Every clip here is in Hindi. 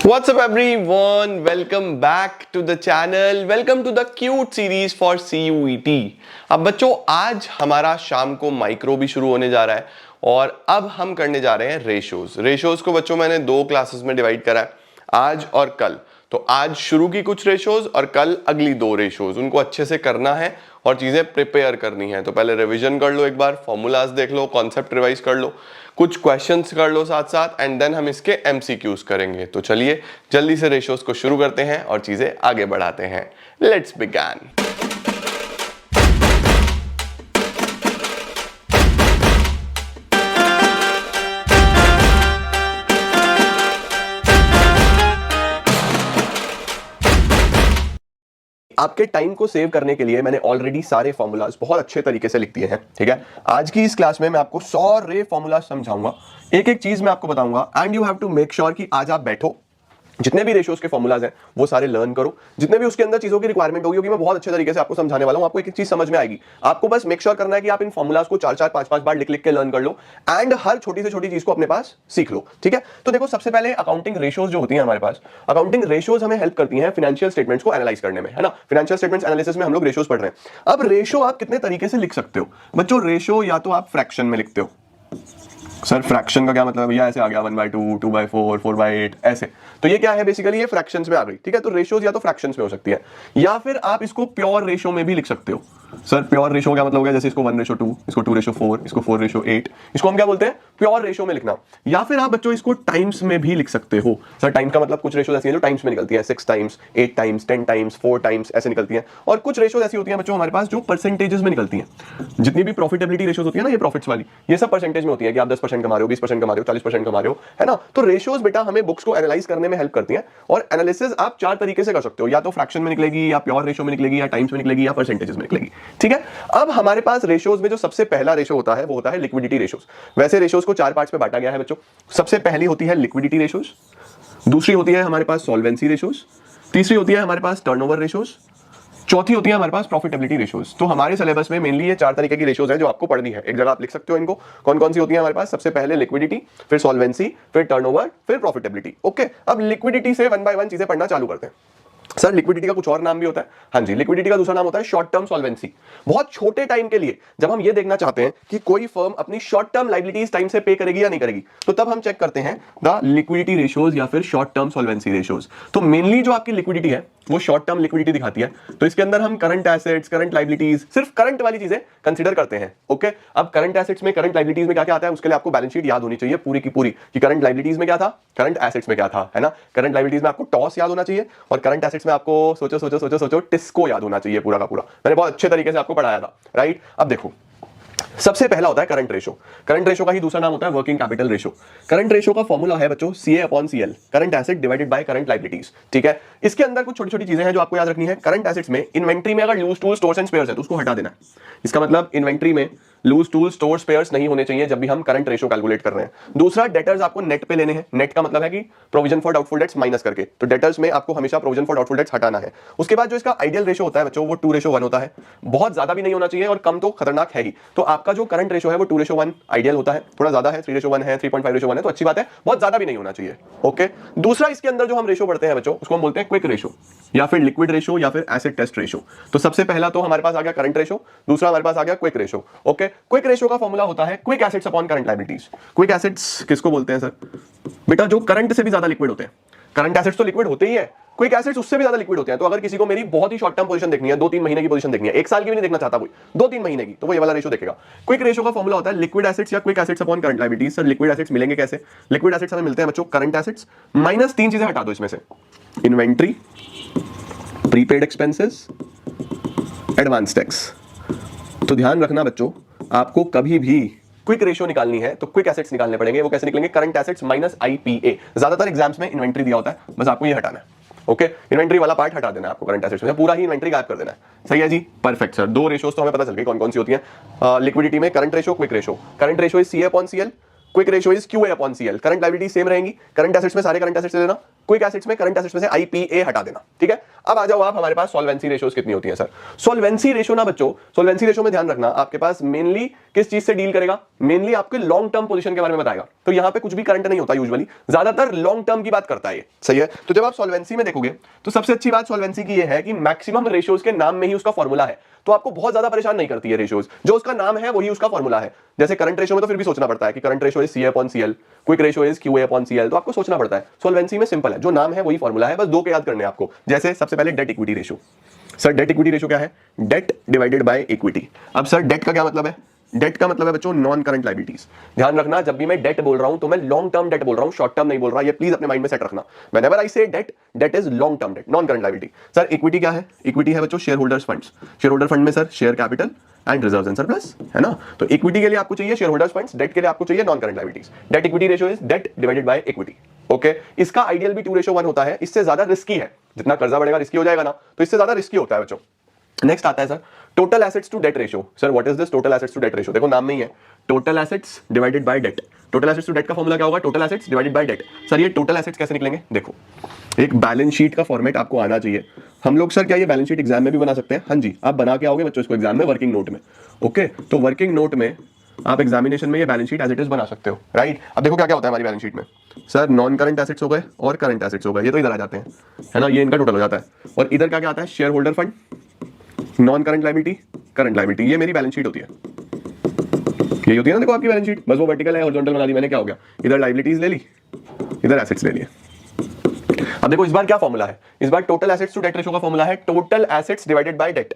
What's up everyone? Welcome back to the channel. Welcome to the cute series for CUET. अब बच्चों आज हमारा शाम को माइक्रो भी शुरू होने जा रहा है और अब हम करने जा रहे हैं रेशोज को बच्चों मैंने दो क्लासेस में डिवाइड करा है, आज और कल। तो आज शुरू की कुछ रेशोज और कल अगली दो रेशोज, उनको अच्छे से करना है और चीजें प्रिपेयर करनी है। तो पहले रिवीजन कर लो, एक बार फॉर्मूलाज देख लो, कॉन्सेप्ट रिवाइज कर लो, कुछ क्वेश्चंस कर लो साथ साथ, एंड देन हम इसके एमसीक्यूज करेंगे। तो चलिए जल्दी से रेशोज को शुरू करते हैं और चीजें आगे बढ़ाते हैं। Let's begin. आपके टाइम को सेव करने के लिए मैंने ऑलरेडी सारे फॉर्मूलाज बहुत अच्छे तरीके से लिख दिए हैं, ठीक है। आज की इस क्लास में मैं आपको सारे फॉर्मूलाज समझाऊंगा, एक एक चीज मैं आपको बताऊंगा, and you have to make sure कि आज आप बैठो, जितने भी रेशियोज के फॉर्मूलाज हैं वो सारे लर्न करो, जितने भी उसके अंदर चीजों की रिक्वायरमेंट होगी, क्योंकि मैं बहुत अच्छे तरीके से आपको समझाने वाला हूं, आपको एक एक चीज समझ में आएगी। आपको बस मेक श्योर करना है कि आप इन फॉर्मूलाज को 4-4, 5-5 बार लिख लिख के लर्न कर लो एंड हर छोटी से छोटी चीज को अपने पास सीख लो, ठीक है। तो देखो, सबसे पहले अकाउंटिंग रेशियोज जो होती है हमारे पास, अकाउंटिंग रेशियोज हमें हेल्प करती है फाइनेंशियल स्टेटमेंट्स को एनालाइज करने में, है ना। फाइनेंशियल स्टेटमेंट्स एनालिसिस में हम लोग रेशियोज पढ़ रहे हैं। अब रेशियो आप कितने तरीके से लिख सकते हो बच्चों? रेशियो या तो आप फ्रैक्शन में लिखते हो। सर फ्रैक्शन का क्या मतलब? भैया ऐसे आ गया 1/2, 2/4, 4/8 ऐसे। तो ये क्या है? बेसिकली ये फ्रैक्शंस में आ गई, ठीक है। तो रेशियोज या तो फ्रैक्शंस में हो सकती है, या फिर आप इसको प्योर रेशियो में भी लिख सकते हो। सर प्योर रेशियो क्या मतलब हो गया? जैसे इसको 1/2, इसको 2/4, इसको 4/8, इसको हम क्या बोलते हैं? प्योर रेशियो में लिखना। या फिर आप बच्चों इसको टाइम्स में भी लिख सकते हो। सर टाइम्स का मतलब कुछ रेशियोज ऐसी हैं जो टाइम्स में निकलती है, 6 टाइम्स, 8 टाइम्स, 10 टाइम्स, 4 टाइम्स ऐसे निकलती हैं। और कुछ रेशियोज ऐसी होती हैं बच्चों हमारे पास जो परसेंटेजेस में निकलती हैं। जितनी भी प्रॉफिटेबिलिटी रेशियोज होती है ना, ये प्रॉफिट्स वाली, ये सब परसेंटेज में होती है कि आप 10% कमा रहे हो, 20% कमा रहे हो, 40% कमा रहे हो, है ना। तो रेशियोज बेटा हमें बुक्स को एनालाइज करने में हेल्प करती हैं, और एनालिसिस आप 4 तरीके से कर सकते हो, या तो फ्रैक्शन में निकलेगी, या प्योर रेशियो में निकलेगी, या टाइम्स में निकलेगी, या परसेंटेजेस में निकलेगी, ठीक है। अब हमारे पास रेशियोज में जो सबसे पहला रेशियो होता है वो होता है लिक्विडिटी रेशियोज। वैसे रेशियोज को 4 पार्ट्स में बांटा गया है बच्चों। सबसे पहली होती है लिक्विडिटी रेशियोज, दूसरी होती है हमारे पास सॉल्वेंसी रेशियोज, तीसरी होती है हमारे पास टर्नओवर रेशियोज, चौथी होती है हमारे पास प्रॉफिटेबिलिटी रेशियोज। तो हमारे सिलेबस में मेनली ये 4 तरीके की रेशियोज हैं जो आपको पढ़नी है। एक जगह आप लिख सकते हो इनको, कौन कौन सी होती है हमारे पास? सबसे पहले लिक्विडिटी, फिर सॉल्वेंसी, फिर टर्नओवर, फिर प्रॉफिटेबिलिटी। ओके, अब लिक्विडिटी से 1 बाय 1 चीजें पढ़ना चालू करते हैं। सर लिक्विडिटी का कुछ और नाम भी होता है? हाँ जी, लिक्विडिटी का दूसरा नाम होता है शॉर्ट टर्म सॉल्वेंसी। बहुत छोटे टाइम के लिए जब हम ये देखना चाहते हैं कि कोई फर्म अपनी शॉर्ट टर्म लायबिलिटीज टाइम से पे करेगी या नहीं करेगी, तो तब हम चेक करते हैं द लिक्विडिटी रेशियोज या फिर शॉर्ट टर्म सॉल्वेंसी रेशियोज। तो मेनली जो आपकी लिक्विडिटी है वो शॉर्ट टर्म लिक्विडिटी दिखाती है। तो इसके अंदर हम करंट एसेट्स, करंट लायबिलिटीज, सिर्फ करंट वाली चीजें कंसीडर करते हैं। ओके, अब करंट एसेट्स में, करंट लायबिलिटीज में क्या क्या आता है, उसके लिए आपको बैलेंस शीट याद होनी चाहिए पूरी की पूरी, कि करंट लायबिलिटीज में क्या था, करंट एसेट्स में क्या था, है ना। करंट लायबिलिटीज में आपको टॉस याद होना चाहिए, और करंट एसेट्स में आपको सोचो सोचो सोचो सोचो टिस्को याद होना चाहिए पूरा का पूरा। मैंने बहुत अच्छे तरीके से आपको पढ़ाया था, राइट। अब देखो, सबसे पहला होता है करंट रेशो। करंट रेशो का ही दूसरा नाम होता है working capital ratio. Current ratio का फॉर्मूला है बच्चों CA/CL, current asset divided by current liabilities, ठीक है। इसके अंदर कुछ छोटी छोटी चीजें हैं जो आपको याद रखनी है। करंट एसेट्स में इन्वेंट्री में अगर loose tool stores and spares है तो उसको हटा देना है। इसका मतलब इन्वेंट्री में लूज टूल स्टोर स्पेयर्स नहीं होने चाहिए जब भी हम करंट रेशो कैलकुलेट कर रहे हैं। दूसरा, डेटर्स आपको नेट पे लेने हैं। नेट का मतलब है कि provision for doubtful debts minus करके, तो डेटर्स में आपको हमेशा प्रोविजन फॉर डाउटफुल डेट्स हटाना है। उसके बाद जो इसका आइडियल रेशो होता है बच्चों वो 2:1 होता है। बहुत ज्यादा भी नहीं होना चाहिए और कम तो खतरनाक है ही। तो आपका जो करंट रेशो है वो 2:1 आइडियल होता है। थोड़ा ज्यादा है, 3:1 है, 3.5:1 है, तो अच्छी बात है, बहुत ज्यादा भी नहीं होना चाहिए। ओके, दूसरा इसके अंदर जो हम रेशो पढ़ते हैं बच्चों उसको हम बोलते हैं क्विक रेशो, या फिर लिक्विड रेशो, या फिर एसिड टेस्ट रेशो। तो सबसे पहला तो हमारे पास आ गया करंट रेशो, दूसरा हमारे पास आ गया quick ratio. Okay, quick ratio का फॉर्मूला होता है quick assets upon current liabilities. Quick assets किसको बोलते हैं सर? बेटा जो करंट से भी ज्यादा लिक्विड होते हैं। करंट एसेट्स तो लिक्विड होते ही है, क्विक एसेट्स उससे भी ज्यादा लिक्विड होते हैं। तो अगर किसी को मेरी बहुत ही शॉर्ट टर्म पोजीशन देखनी है, 2-3 महीने की पोजीशन देखनी है, 1 साल की भी नहीं देखना चाहता कोई, 2-3 महीने की, तो वो ये वाला रेशो देखेगा। क्विक रेशो का फॉर्मूला होता है लिक्विड एसेट्स या quick assets upon current liabilities. Sir liquid assets मिलेंगे कैसे? लिक्विड एसेट्स हमें मिलते हैं बच्चों करंट एसेट्स माइनस 3 चीजें हटा दो इसमें से, inventory, prepaid expenses, advance tax. तो ध्यान रखना बच्चों, आपको कभी भी क्विक रेशियो निकालनी है तो क्विक एसेट्स निकालने पड़ेंगे। वो कैसे निकलेंगे? Current assets minus IPA। ज्यादातर एग्जाम्स में इन्वेंट्री दिया होता है, बस आपको ये हटाना है। ओके, इन्वेंट्री वाला पार्ट हटा देना है आपको करंट एसेट्स में, पूरा ही इन्वेंट्री गायब कर देना है। सही है जी, परफेक्ट सर। 2 रेशियोज तो हमें पता चल गई कौन कौन सी होती है लिक्विडिटी में, current ratio, quick ratio. Current ratio is CA/CL, quick ratio is QA/CL। Current liability same रहेंगी, करंट एसेट्स में सारे करंट एसेट्स ले लेना, क्विक एसेट्स में, करंट एसेट्स में से IPA हटा देना, ठीक है। अब आ जाओ आप, हमारे पास सॉल्वेंसी रेशियोज कितनी होती है सर? सॉल्वेंसी रेशियो ना बच्चों, सॉल्वेंसी रेशियो में ध्यान रखना, आपके पास मेनली किस चीज से डील करेगा? मेनली आपके लॉन्ग टर्म पोजीशन के बारे में बताएगा। तो यहां पे कुछ भी करंट नहीं होता यूजुअली, ज्यादातर लॉन्ग टर्म की बात करता है ये, सही है। तो जब आप सॉल्वेंसी में देखोगे तो सबसे अच्छी बात सॉल्वेंसी की ये है कि मैक्सिमम रेशियोज के नाम में ही उसका फॉर्मूला है, तो आपको बहुत ज्यादा परेशान नहीं करती है रेशियोज, जो उसका नाम है वही उसका फॉर्मूला है। जैसे करंट रेशियो में तो फिर भी सोचना पड़ता है कि current ratio is CA/CL, quick ratio is QA/CL, तो आपको सोचना पड़ता है। सॉल्वेंसी में सिंपल है, जो नाम है वही फॉर्मूला है, बस दो के याद करने हैं आपको। जैसे सबसे पहले debt equity ratio. Sir debt equity ratio क्या है? Date divided by equity. अब सर डेट का क्या मतलब है? डेट का मतलब है बच्चों नॉन करंट लायबिलिटीज। ध्यान रखना, जब भी मैं डेट बोल रहा हूं तो मैं लॉन्ग टर्म डेट बोल रहा हूं, शॉर्ट टर्म नहीं बोल रहा, ये प्लीज अपने माइंड में सेट रखना। Whenever I say debt, debt is long term debt, non current liability. Sir equity क्या है? इक्विटी है बच्चों share holders funds. Share holder fund में sir share capital and reserves and surplus, है ना। तो इक्विटी के लिए आपको चाहिए शेयर होल्डर्स फंड्स, डेट के लिए आपको चाहिए non current liabilities. Debt equity ratio is debt divided by equity. Okay, इसका आइडियल भी 2:1 होता है, इससे ज्यादा रिस्की है। जितना कर्जा बढ़ेगा रिस्की हो जाएगा ना, तो इससे ज्यादा रिस्की होता है बच्चों। नेक्स्ट आता है sir total assets to debt ratio. Sir what is this total assets to debt ratio? देखो नाम में ही है, total assets divided by debt. Total assets to debt का फॉर्मूला क्या होगा? Total assets divided by debt. Sir ये टोटल एसेट्स कैसे निकलेंगे? देखो, एक बैलेंस शीट का फॉर्मेट आपको आना चाहिए। हम लोग सर क्या ये बैलेंस शीट एग्जाम में भी बना सकते हैं? हाँ जी, आप बना के आओगे बच्चों इसको एग्जाम में वर्किंग नोट में। ओके, तो वर्किंग नोट में आप एग्जामिनेशन में ये balance sheet as it is बना सकते हो, राइट। अब देखो क्या क्या होता है हमारी बैलेंस शीट में। सर नॉन करंट एसेट्स हो गए और करंट एसेट्स हो गए, ये तो इधर आ जाते हैं, है ना, ये इनका टोटल हो जाता है। और इधर क्या क्या आता है? Share holder fund, non current liability, current liability. ये मेरी बैलेंस शीट होती है, यही होती है ना देखो आपकी बैलेंस शीट। बस वो वर्टिकल है, हॉरिजॉन्टल बना दी मैंने, क्या हो गया? इधर लायबिलिटीज ले ली, इधर एसेट्स ले लिए। अब देखो इस बार क्या फॉर्मूला है? इस बार total assets to debt ratio का फॉर्मूला है total assets divided by debt.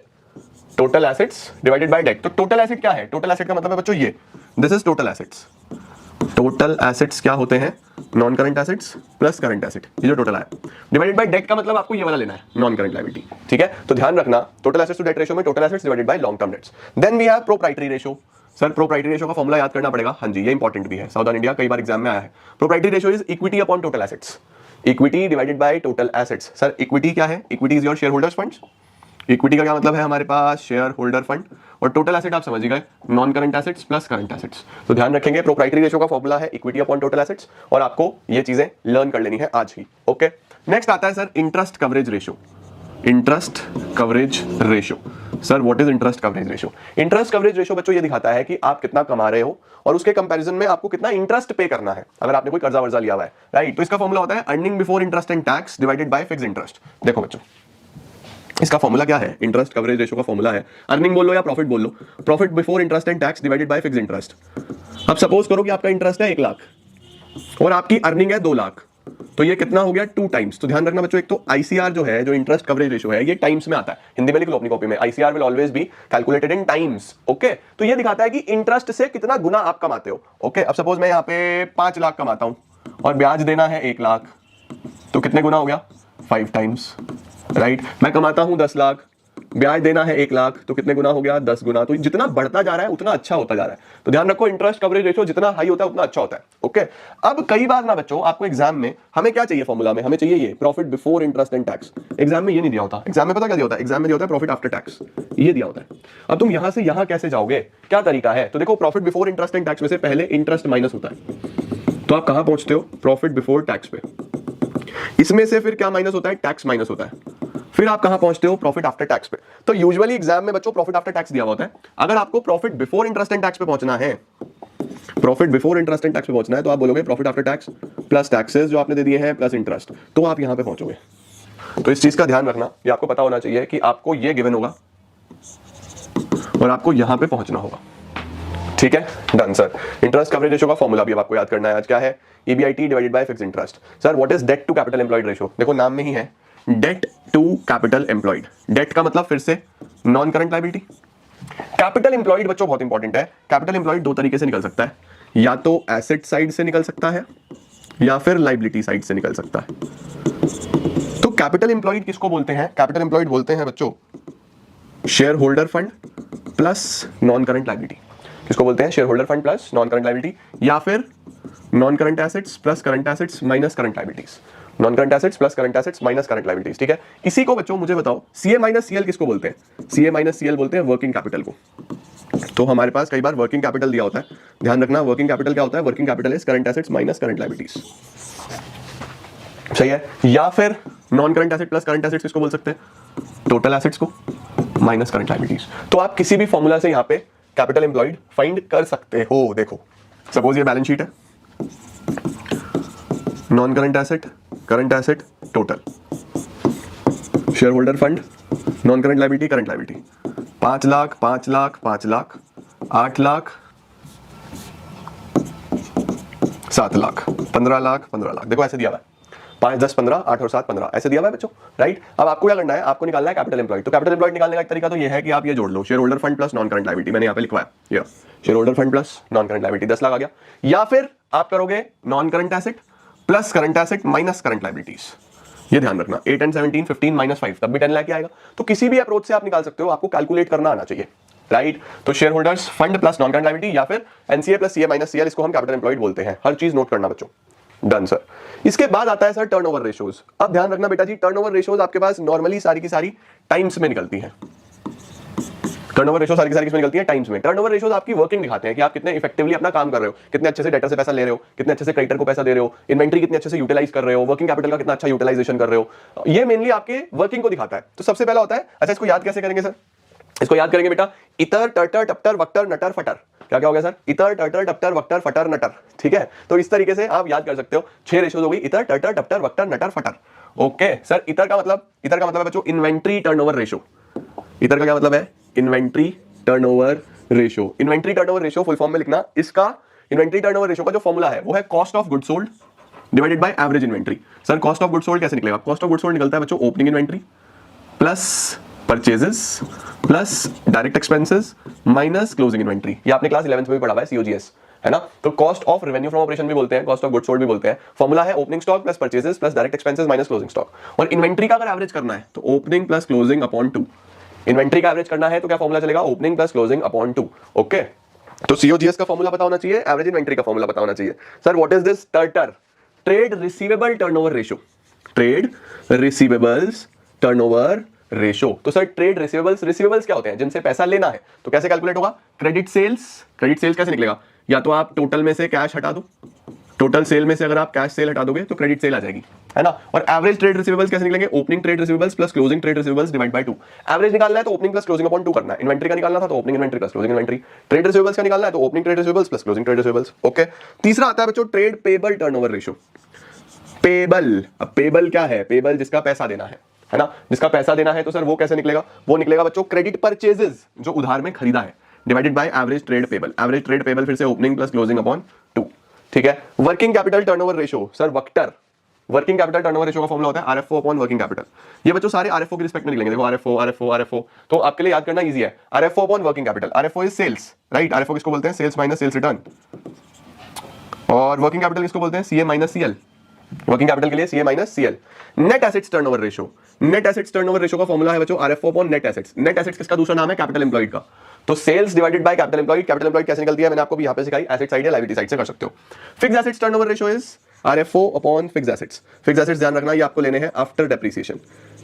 Total assets divided by debt. तो टोटल एसेट क्या है? टोटल एसेट का मतलब है बच्चों ये, this is total assets. Total assets क्या होते हैं? Non current assets plus current asset, ये जो टोटल है। डिवाइडेड बाय डेट का मतलब आपको ये वाला लेना है, नॉन करंट लायबिलिटी, ठीक है। तो ध्यान रखना, total assets to debt ratio में total assets divided by long term debts. Then we have proprietary ratio. Sir proprietary ratio का फॉर्मूला याद करना पड़ेगा। हाँ जी, ये इंपॉर्टेंट भी है, साउदर्न इंडिया कई बार एग्जाम में आया है। Proprietary ratio is equity upon total assets. Equity divided by total assets. Sir equity क्या है? Equity is your share holders funds. Equity का क्या मतलब है? हमारे पास शेयर होल्डर फंड। और टोटल एसेट आप समझ गए, non current assets plus current assets. तो ध्यान रखेंगे प्रोप्राइटरी रेशियो का फॉर्मूला है इक्विटी अपॉन टोटल एसेट्स, और आपको ये चीजें लर्न कर लेनी है आज ही। ओके, नेक्स्ट आता है sir interest coverage ratio. Interest coverage ratio. Sir what is interest coverage ratio? Interest coverage ratio बच्चों ये दिखाता है कि आप कितना कमा रहे हो और उसके कंपैरिजन में आपको कितना इंटरेस्ट पे करना है, अगर आपने कोई कर्जा वर्जा लिया हुआ है, राइट। तो इसका फॉर्मूला होता है earning before interest and tax divided by fixed interest. देखो बच्चों, इसका फॉर्मूला क्या है? इंटरेस्ट कवरेज रेशियो का फॉर्मूला है, अर्निंग बोल लो या प्रॉफिट बोल लो, profit before interest and tax divided by fixed interest. अब सपोज करो कि आपका इंटरेस्ट है 1 लाख और आपकी अर्निंग है 2 लाख, तो ये कितना हो गया? 2 टाइम्स। तो ध्यान रखना बच्चों, एक तो आईसीआर जो है, जो इंटरेस्ट कवरेज रेशियो है, ये टाइम्स में आता है। हिंदी में लिख लो अपनी कॉपी में, ICR will always be calculated in times. Okay, तो ये दिखाता है कि इंटरेस्ट से कितना गुना आप कमाते हो। ओके, अब सपोज मैं यहाँ पे 5 लाख कमाता हूं और ब्याज देना है 1 लाख, तो कितने गुना हो गया? 5 टाइम्स, राइट। मैं कमाता हूं 10 लाख, ब्याज देना है 1 लाख, तो कितने गुना हो गया? 10 गुना। तो जितना बढ़ता जा रहा है उतना अच्छा होता जा रहा है। तो ध्यान रखो, इंटरेस्ट कवरेज रेशियो जितना हाई होता है उतना अच्छा होता है। ओके, अब कई बार ना बच्चों आपको एग्जाम में हमें क्या चाहिए? फॉर्मूला में हमें चाहिए ये profit before interest and tax. Exam में ये नहीं दिया होता। एग्जाम में पता क्या दिया होता है? एग्जाम में दिया होता है प्रॉफिट आफ्टर टैक्स, ये दिया होता है। अब तुम यहां से यहां कैसे जाओगे? क्या तरीका है? तो देखो, profit before interest and tax में से पहले इंटरेस्ट माइनस होता है, तो आप कहां पहुंचते हो? प्रॉफिट बिफोर टैक्स पे। इसमें से फिर क्या माइनस होता है? टैक्स माइनस होता है, फिर आप कहां पहुंचते हो? प्रॉफिट आफ्टर टैक्स पे। तो यूजुअली एग्जाम में बच्चों प्रॉफिट आफ्टर टैक्स दिया होता है। अगर आपको profit before interest and tax पे पहुंचना है, profit before interest and tax पे पहुंचना है, तो आप बोलोगे profit after tax plus taxes जो आपने दे दिए हैं प्लस इंटरेस्ट, तो आप यहां पे पहुंचोगे। तो इस चीज का ध्यान रखना, ये आपको पता होना चाहिए कि आपको ये गिवन होगा और आपको यहां पे पहुंचना होगा, ठीक है। Done sir. Interest coverage ratio का फॉर्मूला भी अब आपको याद करना है। आज क्या है? EBIT divided by fixed interest. Sir what is debt to capital employed ratio? देखो नाम में ही है, debt to capital employed. Debt का मतलब फिर से non current liability. Capital employed बच्चों बहुत इंपॉर्टेंट है। कैपिटल एम्प्लॉयड 2 तरीके से निकल सकता है, या तो एसेट साइड से निकल सकता है या फिर लायबिलिटी साइड से निकल सकता है। तो कैपिटल एम्प्लॉयड किसको बोलते हैं? कैपिटल एम्प्लॉयड बोलते हैं बच्चों share holder fund plus non current liability. किसको बोलते हैं? Share holder fund plus non current liability, या फिर non current assets plus current assets minus current liabilities. Non current assets plus current assets minus current liabilities, ठीक है। इसी को बच्चों मुझे बताओ, CA माइनस CL किसको बोलते हैं? CA माइनस CL बोलते हैं वर्किंग कैपिटल को। तो हमारे पास कई बार वर्किंग कैपिटल दिया होता है, ध्यान रखना वर्किंग कैपिटल क्या होता है? Working capital is current assets minus current liabilities. सही है। या फिर non current asset plus current assets किसको बोल सकते हैं? टोटल एसेट्स को माइनस करंट लायबिलिटीज। तो आप किसी भी फॉर्मूला से यहां पे कैपिटल एम्प्लॉयड फाइंड कर सकते हो। देखो सपोज ये बैलेंस शीट है, non current asset total, share holder fund, non current liability, current liability, 5 lakh 5 lakh 5 lakh, 8 lakh, 7 lakh, 15 lakh 15 lakh. देखो ऐसे दिया हुआ है 5 10 15, 8 और 7 15, ऐसे दिया हुआ है बच्चों, राइट। अब आपको क्या करना है, आपको निकालना है कैपिटल एम्प्लॉयड। तो कैपिटल एम्प्लॉयड निकालने का एक तरीका तो ये है कि आप ये जोड़ लो, share holder fund plus non current liability. मैंने यहाँ पे लिखवाया ये share holder fund plus non current liability, 10 lakh आ गया। या फिर आप करोगे non current asset plus current asset minus current liabilities. ये ध्यान रखना, 8 एंड 17 15 माइनस 5, तब भी 10 लाख आएगा। तो किसी भी अप्रोच से आप निकाल सकते हो, आपको कैलकुलेट करना आना चाहिए, राइट। तो shareholders fund plus non current liability या फिर NCA plus CA minus CL, इसको हम कैपिटल एम्प्लॉयड बोलते हैं। हर चीज नोट करना बच्चों, डन सर। इसके बाद आता है सर टर्नओवर रेशियोज। अब ध्यान रखना बेटा जी, टर्नओवर रेशियोज आपके पास नॉर्मली सारी की सारी टाइम्स में निकलती हैं। टर्नओवर रेशियो सारी की सारी किसमें निकलती है? टाइम्स में। टर्नओवर रेशियोज आपकी वर्किंग दिखाते हैं कि आप कितने इफेक्टिवली अपना काम कर रहे हो, कितने अच्छे से डेटर से पैसा ले रहे हो, कितने अच्छे से क्रेडिटर को पैसा दे रहे हो, इन्वेंट्री कितने अच्छे से यूटिलाइज कर रहे हो, वर्किंग कैपिटल का कितना अच्छा यूटिलाइजेशन कर रहे हो। ये मेनली आपके वर्किंग को दिखाता है। तो सबसे पहला होता है, अच्छा इसको याद कैसे करेंगे सर? इसको याद करेंगे बेटा, इतर टटर टप्टर वक्टर नटर फटर। क्या क्या हो गया सर? इतर टटर टप्टर वक्टर फटर नटर, ठीक है। तो इस तरीके से आप याद कर सकते हो। 6 रेशियोज हो गई, इतर टटर टप्टर वक्टर नटर फटर। ओके सर, इतर का मतलब है बच्चों इन्वेंट्री टर्नओवर रेशियो। इतर का क्या मतलब है? Inventory turnover ratio. Inventory turnover ratio full form में लिखना, इसका इन्वेंट्री टर्नओवर रेशियो का जो फॉर्मूला है वो है cost of good sold divided by average inventory. Sir cost of good sold कैसे निकलेगा? कॉस्ट ऑफ गुड सोल्ड निकलता है बच्चों opening inventory plus purchases plus direct expenses minus closing inventory. ये आपने क्लास 11th में भी पढ़ा हुआ है, सीओजीएस, है ना। तो cost of revenue from operation भी बोलते हैं, कॉस्ट ऑफ गुड सोल्ड भी बोलते हैं। फॉर्मूला है opening stock plus purchases plus direct expenses minus closing stock. और इन्वेंट्री का अगर एवरेज करना है तो opening plus closing upon 2। Inventory का एवरेज करना है तो क्या फॉर्मूला चलेगा? Opening plus closing upon 2। Okay, तो सीओजीएस का फॉर्मूला पता होना चाहिए, एवरेज इन्वेंट्री का फॉर्मूला पता होना चाहिए। Sir what is this turter? Trade receivable turnover ratio. Trade receivables turnover ratio. तो सर ट्रेड रिसीवेबल्स क्या होते हैं? जिनसे पैसा लेना है। तो कैसे कैलकुलेट होगा? क्रेडिट सेल्स कैसे निकलेगा? या तो आप टोटल में से कैश हटा दो, टोटल सेल में से अगर आप कैश सेल हटा दोगे तो क्रेडिट सेल आ जाएगी, है ना। और एवरेज ट्रेड रिसीवेबल्स कैसे निकलेंगे? Opening trade receivables plus closing trade receivables divide by 2। Average निकालना है तो ओपनिंग प्लस क्लोजिंग अपॉन 2 करना है। इन्वेंट्री का निकालना था तो opening inventory plus closing inventory. Trade receivables का निकालना है तो opening trade receivables plus closing trade receivables. Okay, तीसरा आता है बच्चों trade payable turnover ratio. Payable, अब पेबल क्या है? पेबल जिसका पैसा देना है ना, जिसका पैसा देना है। तो सर वो कैसे निकलेगा? वो निकलेगा बच्चों क्रेडिट परचेजेस, जो उधार में खरीदा है, divided by average trade payable. Average trade payable फिर से ओपनिंग प्लस क्लोजिंग अपॉन 2, ठीक है। Working capital turnover ratio, sir वक्टर। वर्किंग कैपिटल टर्नओवर रेशियो का फॉर्मूला होता है आरएफओ अपॉन वर्किंग कैपिटल। ये बच्चों सारे आरएफओ के रिस्पेक्ट में निकलेंगे। देखो आरएफओ, तो आपके लिए याद करना इजी है। RFO upon working capital, RFO is sales, right. RFO किसको बोलते हैं? Sales minus sales return. और वर्किंग कैपिटल किसको बोलते हैं? CA minus CL. Working capital के लिए CA minus CL. Net assets turnover ratio, net assets turnover ratio का फॉर्मूला है बच्चों RFO upon net assets. Net assets किसका दूसरा नाम है? कैपिटल एम्प्लॉयड का। तो sales divided by capital employed. Capital employed कैसे निकलती है मैंने आपको भी यहां पे सिखाई, एसेट साइड या लायबिलिटी साइड से कर सकते हो। Fixed assets turnover ratio is RFO upon fixed assets. Fixed assets ध्यान रखना, ये आपको लेने हैं आफ्टर डेप्रिसिएशन।